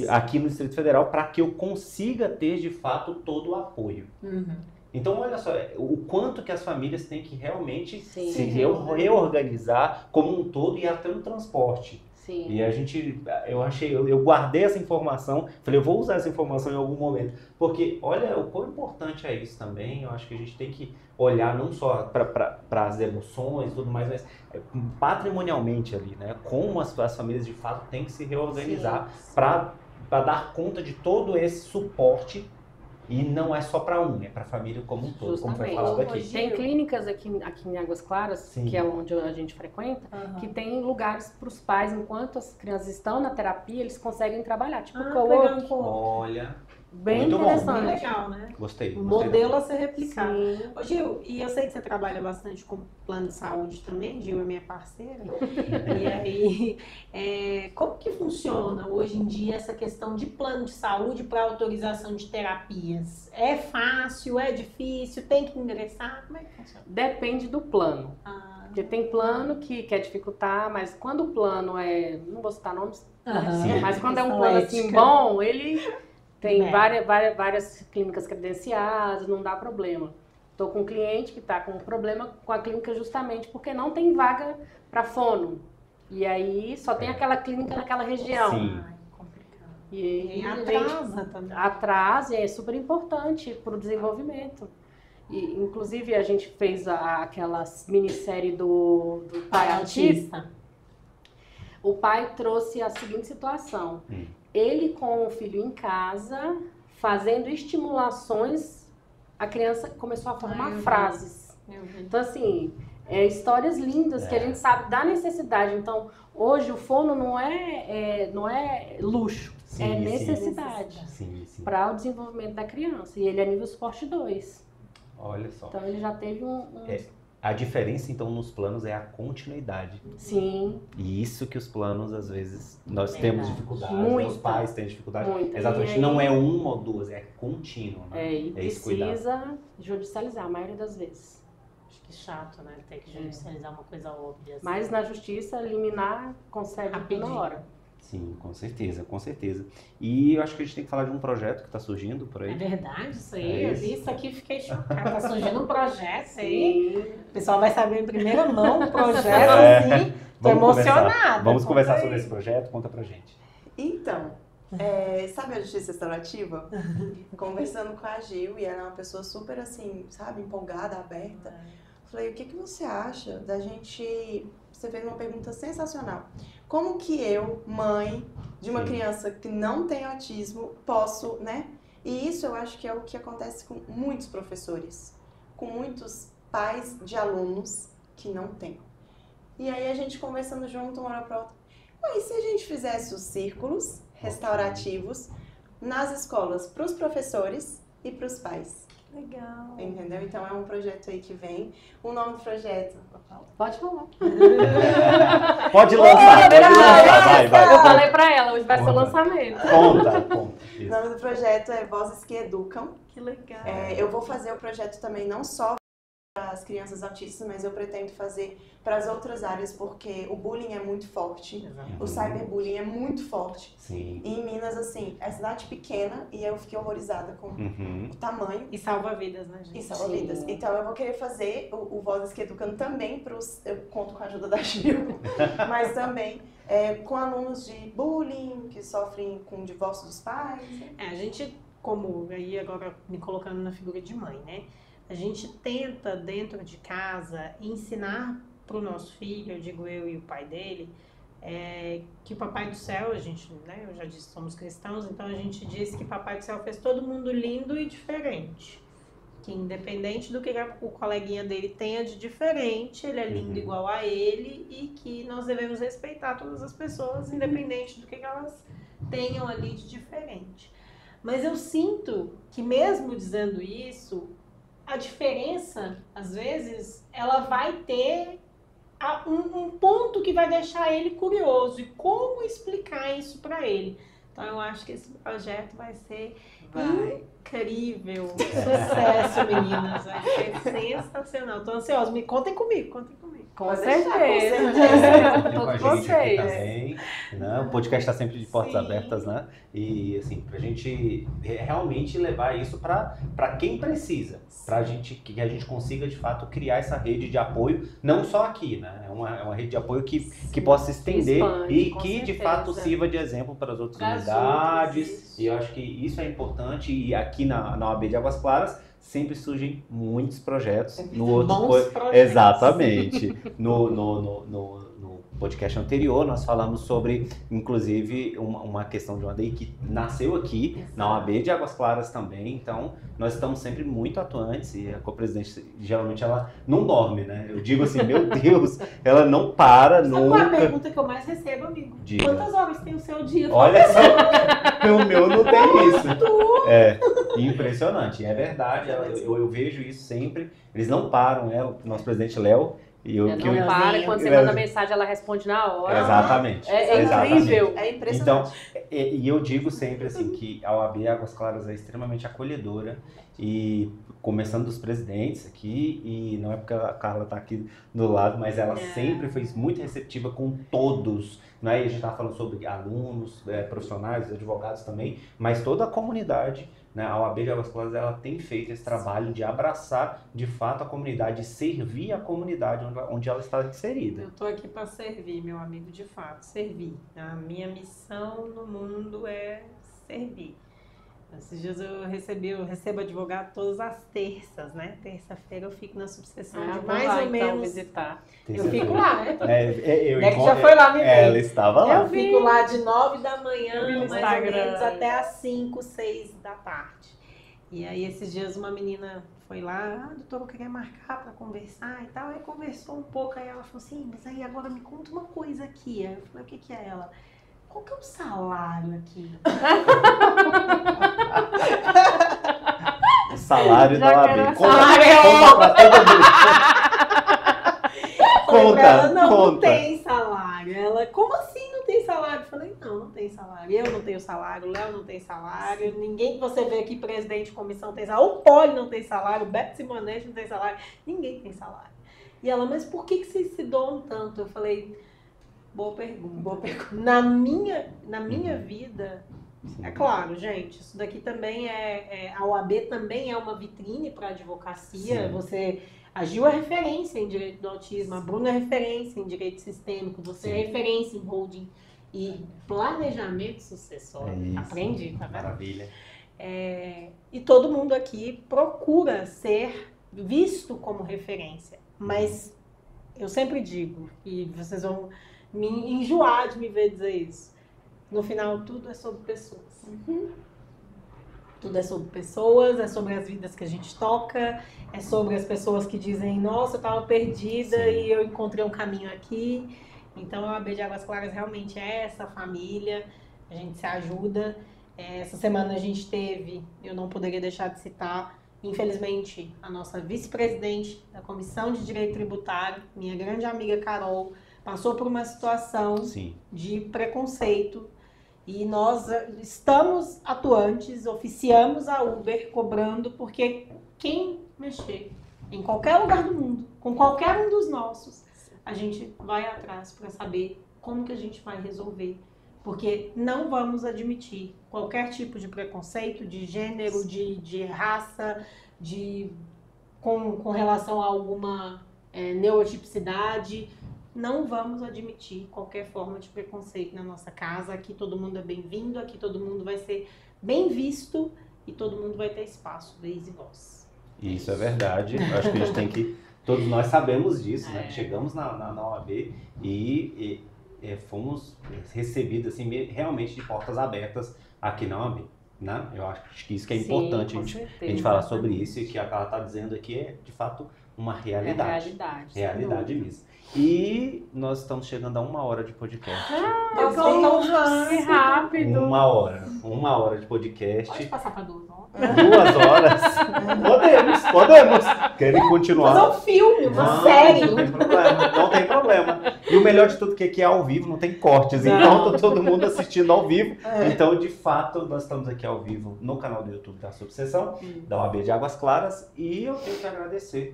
aqui no Distrito Federal para que eu consiga ter de fato todo o apoio. Então, olha só, o quanto que as famílias têm que realmente se reorganizar como um todo e até no transporte. Sim. E eu guardei essa informação, falei, eu vou usar essa informação em algum momento. Porque, olha, o quão importante é isso também, eu acho que a gente tem que olhar não só para as emoções e tudo mais, mas patrimonialmente ali, né? Como as famílias de fato têm que se reorganizar para dar conta de todo esse suporte. E não é só para é para a família como um todo, como foi falado aqui. Tem clínicas aqui em Águas Claras, que é onde a gente frequenta, que tem lugares para os pais, enquanto as crianças estão na terapia, eles conseguem trabalhar, tipo co-work. Olha, bem muito interessante. Bem legal, né? Gostei. Um modelo a ser replicado. Sim. Ô, Gil, e eu sei que você trabalha bastante com plano de saúde também, Gil é minha parceira. E aí, como que funciona hoje em dia essa questão de plano de saúde para autorização de terapias? É fácil, é difícil, tem que ingressar? Como é que funciona? Depende do plano. Porque tem plano que quer dificultar, mas quando o plano não vou citar nomes, mas quando é um plano assim bom, ele tem várias clínicas credenciadas, não dá problema. Estou com um cliente que está com um problema com a clínica justamente porque não tem vaga para fono. E aí só tem aquela clínica naquela região. Sim. E atrasa também. Atrasa, é super importante para o desenvolvimento. E, inclusive, a gente fez aquela minissérie do pai autista. O pai trouxe a seguinte situação. Ele com o filho em casa, fazendo estimulações, a criança começou a formar frases. Então, assim, histórias lindas que a gente sabe da necessidade. Então, hoje o fono não é luxo, é necessidade para o desenvolvimento da criança. E ele é nível suporte 2. Olha só. Então, ele já teve A diferença, então, nos planos é a continuidade. Sim. E isso que os planos, às vezes, nós temos dificuldade, os pais têm dificuldade. Muita. Exatamente, aí, não é uma ou duas, é contínuo. Né? E precisa judicializar, a maioria das vezes. Acho que chato, né? Ter que judicializar uma coisa óbvia. Assim. Mas na justiça, liminar, consegue na hora. Sim, com certeza, com certeza. E eu acho que a gente tem que falar de um projeto que está surgindo por aí. É verdade isso aí? Eu vi isso aqui e fiquei chocada. Tá surgindo um projeto aí. O pessoal vai saber em primeira mão o projeto, assim. Tô emocionada. Vamos conversar sobre esse projeto? Conta pra gente. Então, sabe a Justiça Restaurativa? Conversando com a Gil, e ela é uma pessoa super assim, sabe, empolgada, aberta. Falei, o que você acha da gente... Você fez uma pergunta sensacional. Como que eu, mãe, de uma Sim. criança que não tem autismo, posso, né? E isso eu acho que é o que acontece com muitos professores, com muitos pais de alunos que não têm. E aí a gente conversando junto, uma hora pra outra, e se a gente fizesse os círculos restaurativos nas escolas para os professores e para os pais? Legal. Entendeu? Então é um projeto aí que vem. O nome do projeto... Pode falar. Pode lançar, vai. Eu falei pra ela, hoje vai ser o lançamento. Conta. O Isso. nome do projeto é Vozes que Educam. Que legal. Eu vou fazer o projeto também não só para as crianças autistas, mas eu pretendo fazer para as outras áreas, porque o bullying é muito forte, o cyberbullying é muito forte. Sim. E em Minas, assim, é cidade pequena e eu fiquei horrorizada com o tamanho. E salva vidas, né, gente? E salva vidas. Então eu vou querer fazer o Vozes que Educam também eu conto com a ajuda da Gil, mas também com alunos de bullying, que sofrem com o divórcio dos pais. A gente, como aí agora me colocando na figura de mãe, né? A gente tenta dentro de casa ensinar para o nosso filho, eu digo eu e o pai dele, que o Papai do Céu, a gente, né, eu já disse, somos cristãos, então a gente diz que Papai do Céu fez todo mundo lindo e diferente. Que independente do que o coleguinha dele tenha de diferente, ele é lindo igual a ele e que nós devemos respeitar todas as pessoas, independente do que elas tenham ali de diferente. Mas eu sinto que mesmo dizendo isso, a diferença, às vezes, ela vai ter um ponto que vai deixar ele curioso. E como explicar isso para ele? Então, eu acho que esse projeto vai ser incrível. Sucesso, meninas. Vai ser sensacional. Estou ansiosa. Me contem comigo. Com certeza. Tem com a Todos gente aqui vocês. também, né? O podcast está sempre de portas Sim. abertas, né? E assim, pra gente realmente levar isso para quem precisa, pra gente que a gente consiga de fato criar essa rede de apoio, não só aqui, né? É uma rede de apoio que possa se estender expande, e com que de certeza. fato sirva de exemplo para as outras Pras unidades. outras, isso. E eu acho que isso é importante. E aqui na OAB de Águas Claras sempre surgem muitos projetos. No outro Bons projetos. Exatamente. No podcast anterior, nós falamos sobre, inclusive, uma questão de uma DEI que nasceu aqui, na OAB de Águas Claras também. Então, nós estamos sempre muito atuantes e a co-presidente, geralmente, ela não dorme, né? Eu digo assim, meu Deus, ela não para Sabe qual é a nunca. pergunta que eu mais recebo, amigo? Diga. Quantas horas tem o seu dia? Olha só, o meu não tem isso. É impressionante, é verdade. Eu vejo isso sempre. Eles não param, o nosso presidente Léo. E Ela não para, quando você manda mensagem, ela responde na hora. Exatamente. É exatamente. incrível. É impressionante. Então, e eu digo sempre assim que a OAB Águas Claras é extremamente acolhedora e começando dos presidentes aqui, e não é porque a Carla está aqui do lado, mas ela sempre foi muito receptiva com todos, né? E a gente estava falando sobre alunos, profissionais, advogados também, mas toda a comunidade, né? A OAB de Águas Claras, ela tem feito esse trabalho de abraçar de fato a comunidade, servir a comunidade onde ela está inserida. Eu tô aqui para servir, meu amigo, de fato, servir. A minha missão no mundo é servir. Esses dias eu recebo advogado todas as terças, né? Terça-feira eu fico na subseção de mais lá, ou então, menos. visitar. Eu fico lá, né? Neck já foi lá me ver. Ela estava lá. Eu fico lá de 9 da manhã, Eu vi no mais ou Instagram. menos, até às 5, 6 da tarde. E aí, esses dias, uma menina foi lá, doutora, eu queria marcar pra conversar e tal. Aí conversou um pouco, aí ela falou assim, mas aí agora me conta uma coisa aqui. Aí eu falei, o que é ela? Qual que é o salário aqui? O salário Já da quero OAB. a Conta salário. pra todo mundo. Falei pra ela, não conta. tem salário. Ela, como assim não tem salário? Eu falei, não tem salário. Eu não tenho salário, o Léo não tem salário, ninguém que você vê aqui, presidente de comissão, tem salário. O Poli não tem salário, o Beto Simonetti não tem salário. Ninguém tem salário. E ela, mas por que vocês se doam tanto? Eu falei, boa pergunta. Na minha vida, é claro, gente, isso daqui também a OAB também é uma vitrine para a advocacia. Sim. A Gil é referência em direito do autismo, a Bruna é referência em direito sistêmico, você é referência em holding e planejamento sucessório. É isso. Aprendi, tá vendo? Maravilha. E todo mundo aqui procura ser visto como referência, mas eu sempre digo, e vocês vão me enjoar de me ver dizer isso, no final tudo é sobre pessoas. Tudo é sobre pessoas, é sobre as vidas que a gente toca, é sobre as pessoas que dizem, nossa, eu estava perdida e eu encontrei um caminho aqui. Então a OAB de Águas Claras realmente é essa família, a gente se ajuda. Essa semana a gente teve, eu não poderia deixar de citar, infelizmente, a nossa vice-presidente da Comissão de Direito Tributário, minha grande amiga Carol, passou por uma situação de preconceito e nós estamos atuantes, oficiamos a Uber cobrando, porque quem mexer em qualquer lugar do mundo, com qualquer um dos nossos, a gente vai atrás para saber como que a gente vai resolver. Porque não vamos admitir qualquer tipo de preconceito, de gênero, de raça, com relação a alguma neurotipicidade. Não vamos admitir qualquer forma de preconceito na nossa casa. Aqui todo mundo é bem-vindo, aqui todo mundo vai ser bem visto e todo mundo vai ter espaço, vez e voz. Isso é verdade. Eu acho que a gente tem que... Todos nós sabemos disso, né? Chegamos na OAB e fomos recebidos assim, realmente de portas abertas aqui na OAB. Né? Eu acho que isso que é importante a gente falar sobre isso, e que a Carla está dizendo aqui é, de fato, uma realidade. Realidade mesmo. E nós estamos chegando a 1 hora de podcast. Que rápido! 1 hora de podcast. Pode passar para 2 horas. 2 horas? Podemos. Querem continuar? Fazer um filme, uma série. Não tem problema. E o melhor de tudo que aqui é ao vivo, não tem cortes. Então tá todo mundo assistindo ao vivo. Então, de fato, nós estamos aqui ao vivo no canal do YouTube da Subseção, da OAB de Águas Claras. E eu tenho que agradecer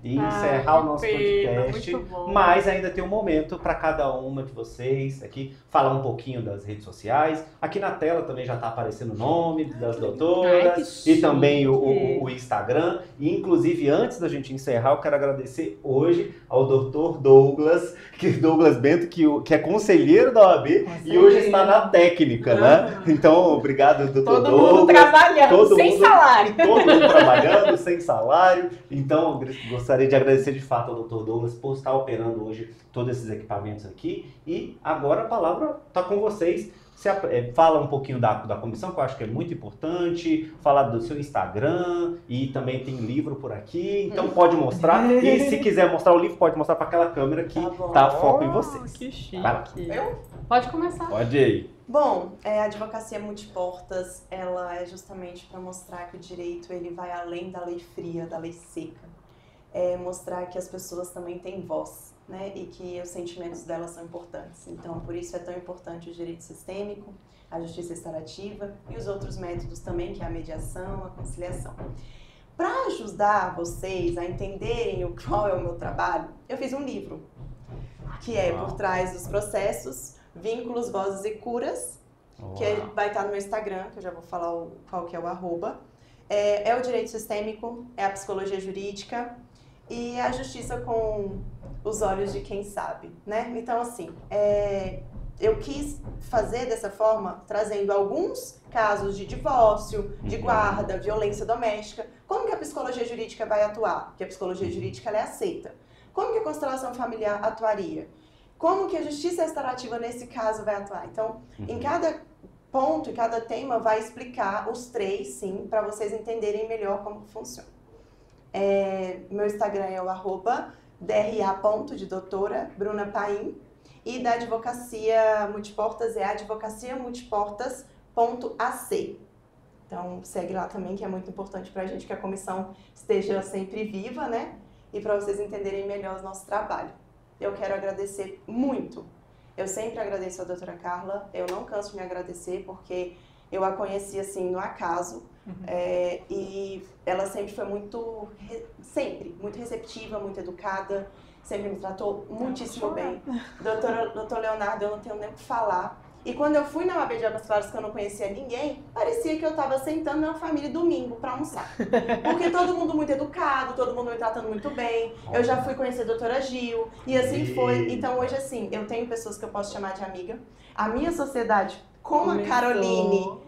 e encerrar o nosso podcast, mas ainda tem um momento para cada uma de vocês aqui falar um pouquinho das redes sociais. Aqui na tela também já está aparecendo o nome das doutoras e também o Instagram. E inclusive, antes da gente encerrar, eu quero agradecer hoje ao Dr. Douglas Bento, que é conselheiro da OAB e hoje está na técnica, né? Então, obrigado, Dr. Douglas. Todo mundo trabalhando, sem salário. Todo mundo trabalhando, sem salário. Então, gostaria de agradecer de fato ao Dr. Douglas por estar operando hoje todos esses equipamentos aqui. E agora a palavra está com vocês. Fala um pouquinho da comissão, que eu acho que é muito importante. Falar do seu Instagram e também tem livro por aqui. Então pode mostrar. E se quiser mostrar o livro, pode mostrar para aquela câmera que tá foco em vocês. Que chique. Pode começar. Pode ir. Bom, a advocacia multiportas, ela é justamente para mostrar que o direito ele vai além da lei fria, da lei seca. Mostrar que as pessoas também têm voz, né? E que os sentimentos delas são importantes. Então, por isso é tão importante o direito sistêmico, a justiça restaurativa e os outros métodos também, que é a mediação, a conciliação. Para ajudar vocês a entenderem qual é o meu trabalho, eu fiz um livro, que é Por Trás dos Processos, Vínculos, Vozes e Curas, que vai estar no meu Instagram, que eu já vou falar qual que é o @. É o direito sistêmico, é a psicologia jurídica e a justiça com os olhos de quem sabe, né? Então, assim, eu quis fazer dessa forma, trazendo alguns casos de divórcio, de guarda, violência doméstica. Como que a psicologia jurídica vai atuar? Porque a psicologia jurídica ela é aceita. Como que a constelação familiar atuaria? Como que a justiça restaurativa nesse caso vai atuar? Então, em cada ponto, em cada tema, vai explicar os 3, sim, para vocês entenderem melhor como funciona. Meu Instagram é o @dra. de doutora Bruna Paim, e da advocacia multiportas é advocaciamultiportas.ac. Então, segue lá também, que é muito importante para a gente que a comissão esteja sempre viva, né? E para vocês entenderem melhor o nosso trabalho. Eu quero agradecer muito. Eu sempre agradeço a doutora Carla, eu não canso de me agradecer, porque eu a conheci assim no acaso, e ela sempre foi muito receptiva, muito educada, sempre me tratou muitíssimo bem. Doutor Leonardo, eu não tenho nem o que falar. E quando eu fui na OAB de Águas Claras, que eu não conhecia ninguém, parecia que eu estava sentando na família domingo para almoçar. Porque todo mundo muito educado, todo mundo me tratando muito bem. Eu já fui conhecer a doutora Gil, e assim foi. Então hoje, assim, eu tenho pessoas que eu posso chamar de amiga. A minha sociedade com a Caroline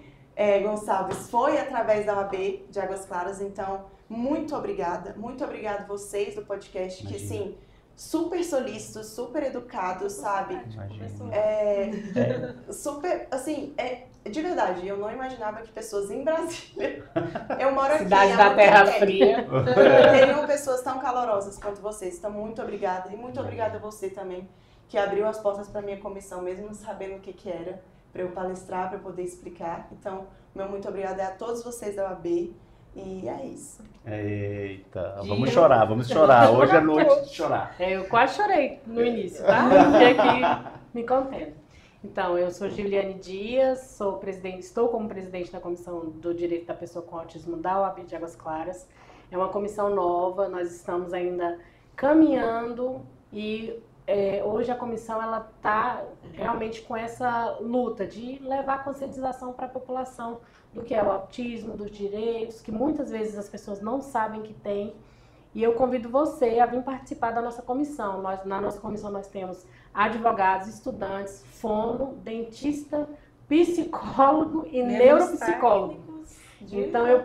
Gonçalves foi através da OAB de Águas Claras. Então, muito obrigada vocês do podcast, que sim, super solícitos, super educados, sabe? Imagina. Super, assim, de verdade, eu não imaginava que pessoas em Brasília, eu moro aqui Cidade há da muito Terra tempo, Fria. teriam pessoas tão calorosas quanto vocês. Então, muito obrigada. E muito obrigada a você também, que abriu as portas para minha comissão, mesmo não sabendo o que era, para eu palestrar, para eu poder explicar. Então, meu muito obrigada é a todos vocês da OAB. E é isso. Eita, Giro. vamos chorar. Hoje é noite de chorar. Eu quase chorei no início, tá? Fiquei aqui me contendo. Então, eu sou Giliane Dias, estou como presidente da Comissão do Direito da Pessoa com Autismo da OAB de Águas Claras. É uma comissão nova, nós estamos ainda caminhando e hoje a comissão está realmente com essa luta de levar a conscientização para a população do que é o autismo, dos direitos, que muitas vezes as pessoas não sabem que tem. E eu convido você a vir participar da nossa comissão. Na nossa comissão nós temos advogados, estudantes, fono, dentista, psicólogo e neuropsicólogo. Então eu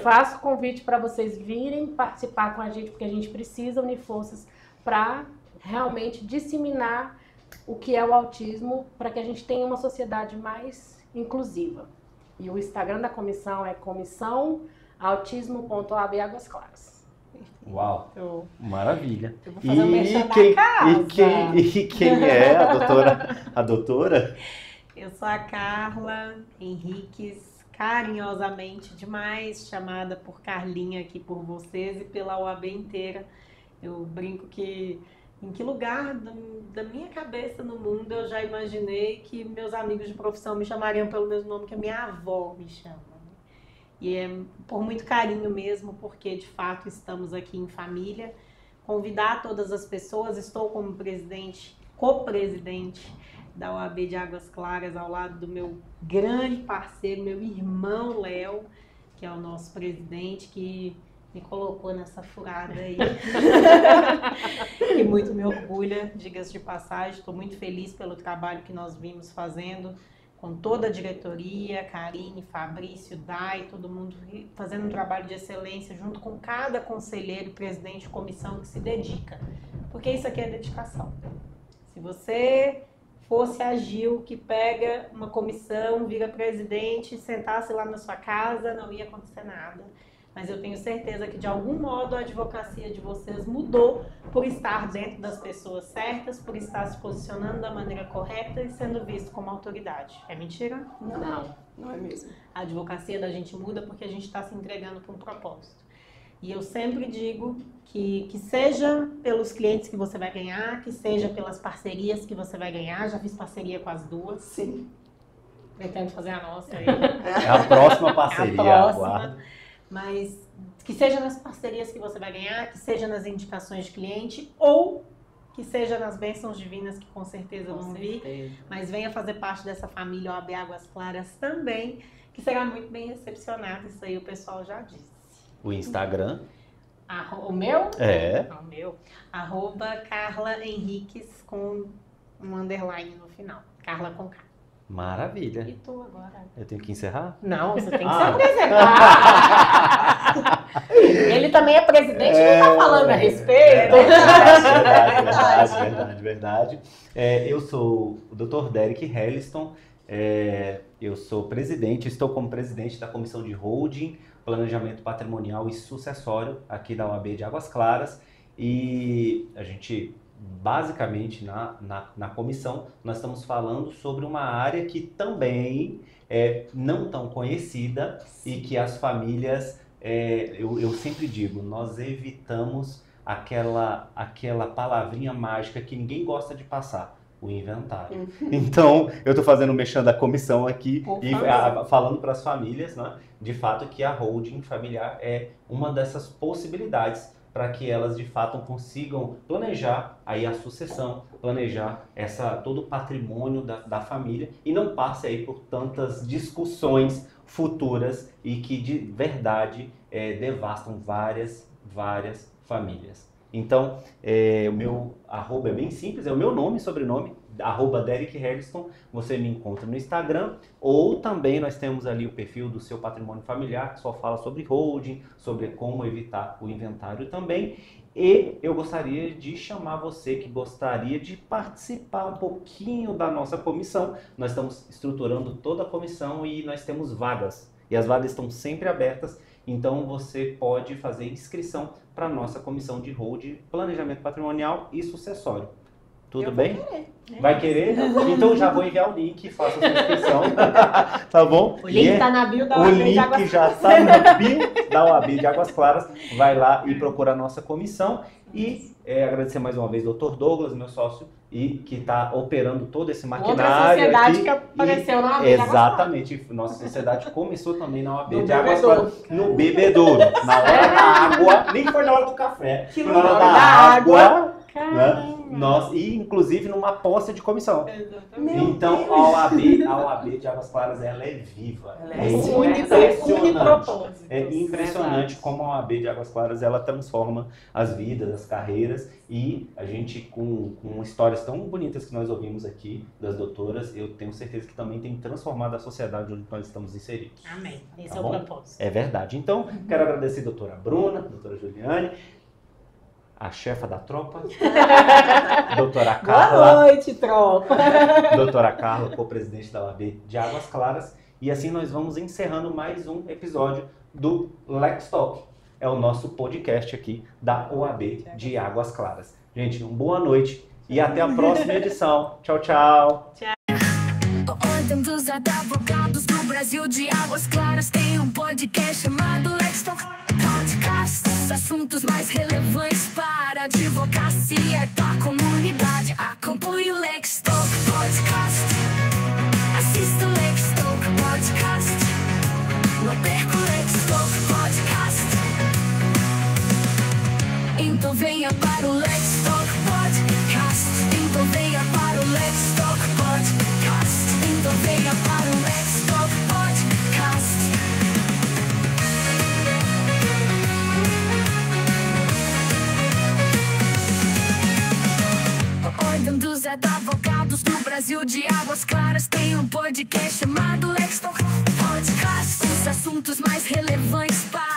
faço convite para vocês virem participar com a gente, porque a gente precisa unir forças para realmente disseminar o que é o autismo, para que a gente tenha uma sociedade mais inclusiva. E o Instagram da comissão é comissãoautismo.oab Águas Claras. Uau, maravilha. Eu vou fazer um merchan da casa. E quem é a doutora? Eu sou a Carla Henriques, carinhosamente demais chamada por Carlinha aqui por vocês e pela OAB inteira. Eu brinco que em que lugar da minha cabeça no mundo eu já imaginei que meus amigos de profissão me chamariam pelo mesmo nome que a minha avó me chama. E é por muito carinho mesmo, porque de fato estamos aqui em família. Convidar todas as pessoas, estou como co-presidente da OAB de Águas Claras, ao lado do meu grande parceiro, meu irmão Léo, que é o nosso presidente, que me colocou nessa furada aí. E muito me orgulha, diga-se de passagem. Estou muito feliz pelo trabalho que nós vimos fazendo com toda a diretoria, Karine, Fabrício, Dai, todo mundo fazendo um trabalho de excelência junto com cada conselheiro e presidente de comissão que se dedica. Porque isso aqui é dedicação. Se você fosse a Gil, que pega uma comissão, vira presidente, sentasse lá na sua casa, não ia acontecer nada. Mas eu tenho certeza que, de algum modo, a advocacia de vocês mudou por estar dentro das pessoas certas, por estar se posicionando da maneira correta e sendo visto como autoridade. É mentira? Não é mesmo. A advocacia da gente muda porque a gente está se entregando para um propósito. E eu sempre digo que seja pelos clientes que você vai ganhar, que seja pelas parcerias que você vai ganhar. Já fiz parceria com as duas. Sim. Pretendo fazer a nossa aí. É a próxima parceria. A próxima. Aguarde. Mas que seja nas parcerias que você vai ganhar, que seja nas indicações de cliente ou que seja nas bênçãos divinas que com certeza vão vir. Mas venha fazer parte dessa família OAB Águas Claras também, que será muito bem recepcionado. Isso aí o pessoal já disse. O Instagram. O meu? É. O meu. @Carla Henriques com um underline no final. Carla com K. Maravilha. E tu agora? Eu tenho que encerrar? Não, você tem que se apresentar. Ele também é presidente e não tá falando a respeito. Verdade. Eu sou o Dr. Derek Helliston. Eu sou presidente, estou como presidente da Comissão de Holding, Planejamento Patrimonial e Sucessório aqui da OAB de Águas Claras. E a gente, basicamente, na comissão, nós estamos falando sobre uma área que também é não tão conhecida e que as famílias, eu sempre digo, nós evitamos aquela palavrinha mágica que ninguém gosta de passar, o inventário. Então, eu estou fazendo o mexendo da comissão aqui e falando para as famílias, né, de fato, que a holding familiar é uma dessas possibilidades para que elas, de fato, consigam planejar aí a sucessão, planejar todo o patrimônio da família e não passe aí por tantas discussões futuras e que, de verdade, devastam várias famílias. Então, o meu arroba é bem simples, é o meu nome e sobrenome, @Derek Helliston, você me encontra no Instagram, ou também nós temos ali o perfil do Seu Patrimônio Familiar, que só fala sobre holding, sobre como evitar o inventário também. E eu gostaria de chamar você que gostaria de participar um pouquinho da nossa comissão. Nós estamos estruturando toda a comissão e nós temos vagas. E as vagas estão sempre abertas, então você pode fazer inscrição para a nossa comissão de hold, planejamento patrimonial e sucessório. Tudo bem? Vou querer. Vai querer? Então já vou enviar o link, faça a sua inscrição. Tá bom? O link tá na bio da O OAB de link Águas já está na bio da OAB de Águas Claras. Vai lá e procura a nossa comissão. E agradecer mais uma vez ao Dr. Douglas, meu sócio, e que está operando todo esse maquinário. Outra sociedade aqui. que apareceu na OAB de Águas Claras. Exatamente. Nossa sociedade começou também na OAB No de Águas bebedouro. Claras. No bebedouro. Na hora da água. Nem foi na hora do café. Que Foi na hora legal. da Da água. água. Né? E inclusive numa posse de comissão. Meu Então Deus. a OAB de Águas Claras ela é viva. Ela É é impressionante. É impressionante como a OAB de Águas Claras ela transforma as vidas, as carreiras, e a gente com histórias tão bonitas que nós ouvimos aqui das doutoras, eu tenho certeza que também tem transformado a sociedade onde nós estamos inseridos. Amém. Esse Tá é o bom? propósito. É verdade. Então, quero agradecer a doutora Bruna, a doutora Juliane, a chefa da tropa, a doutora Carla. Boa noite, tropa. Doutora Carla, co-presidente da OAB de Águas Claras. E assim nós vamos encerrando mais um episódio do Lex Talk. É o nosso podcast aqui da OAB de Águas Claras. Gente, uma boa noite e até a próxima edição. Tchau, tchau. Ordem dos advogados do Brasil de Águas Claras tem um podcast chamado Lex Talk Podcast. Assuntos mais relevantes para a advocacia da comunidade. Acompanhe o Lex Talk Podcast. Assista o Lex Talk Podcast. Não perca o Lex Talk Podcast. Então venha para o Lex Talk Podcast. Então venha para o Lex Talk Podcast. Então venha para o Lex Talk Podcast. Ordem dos advogados do Brasil de Águas Claras tem um podcast chamado Lex Talk Podcast. Os assuntos mais relevantes para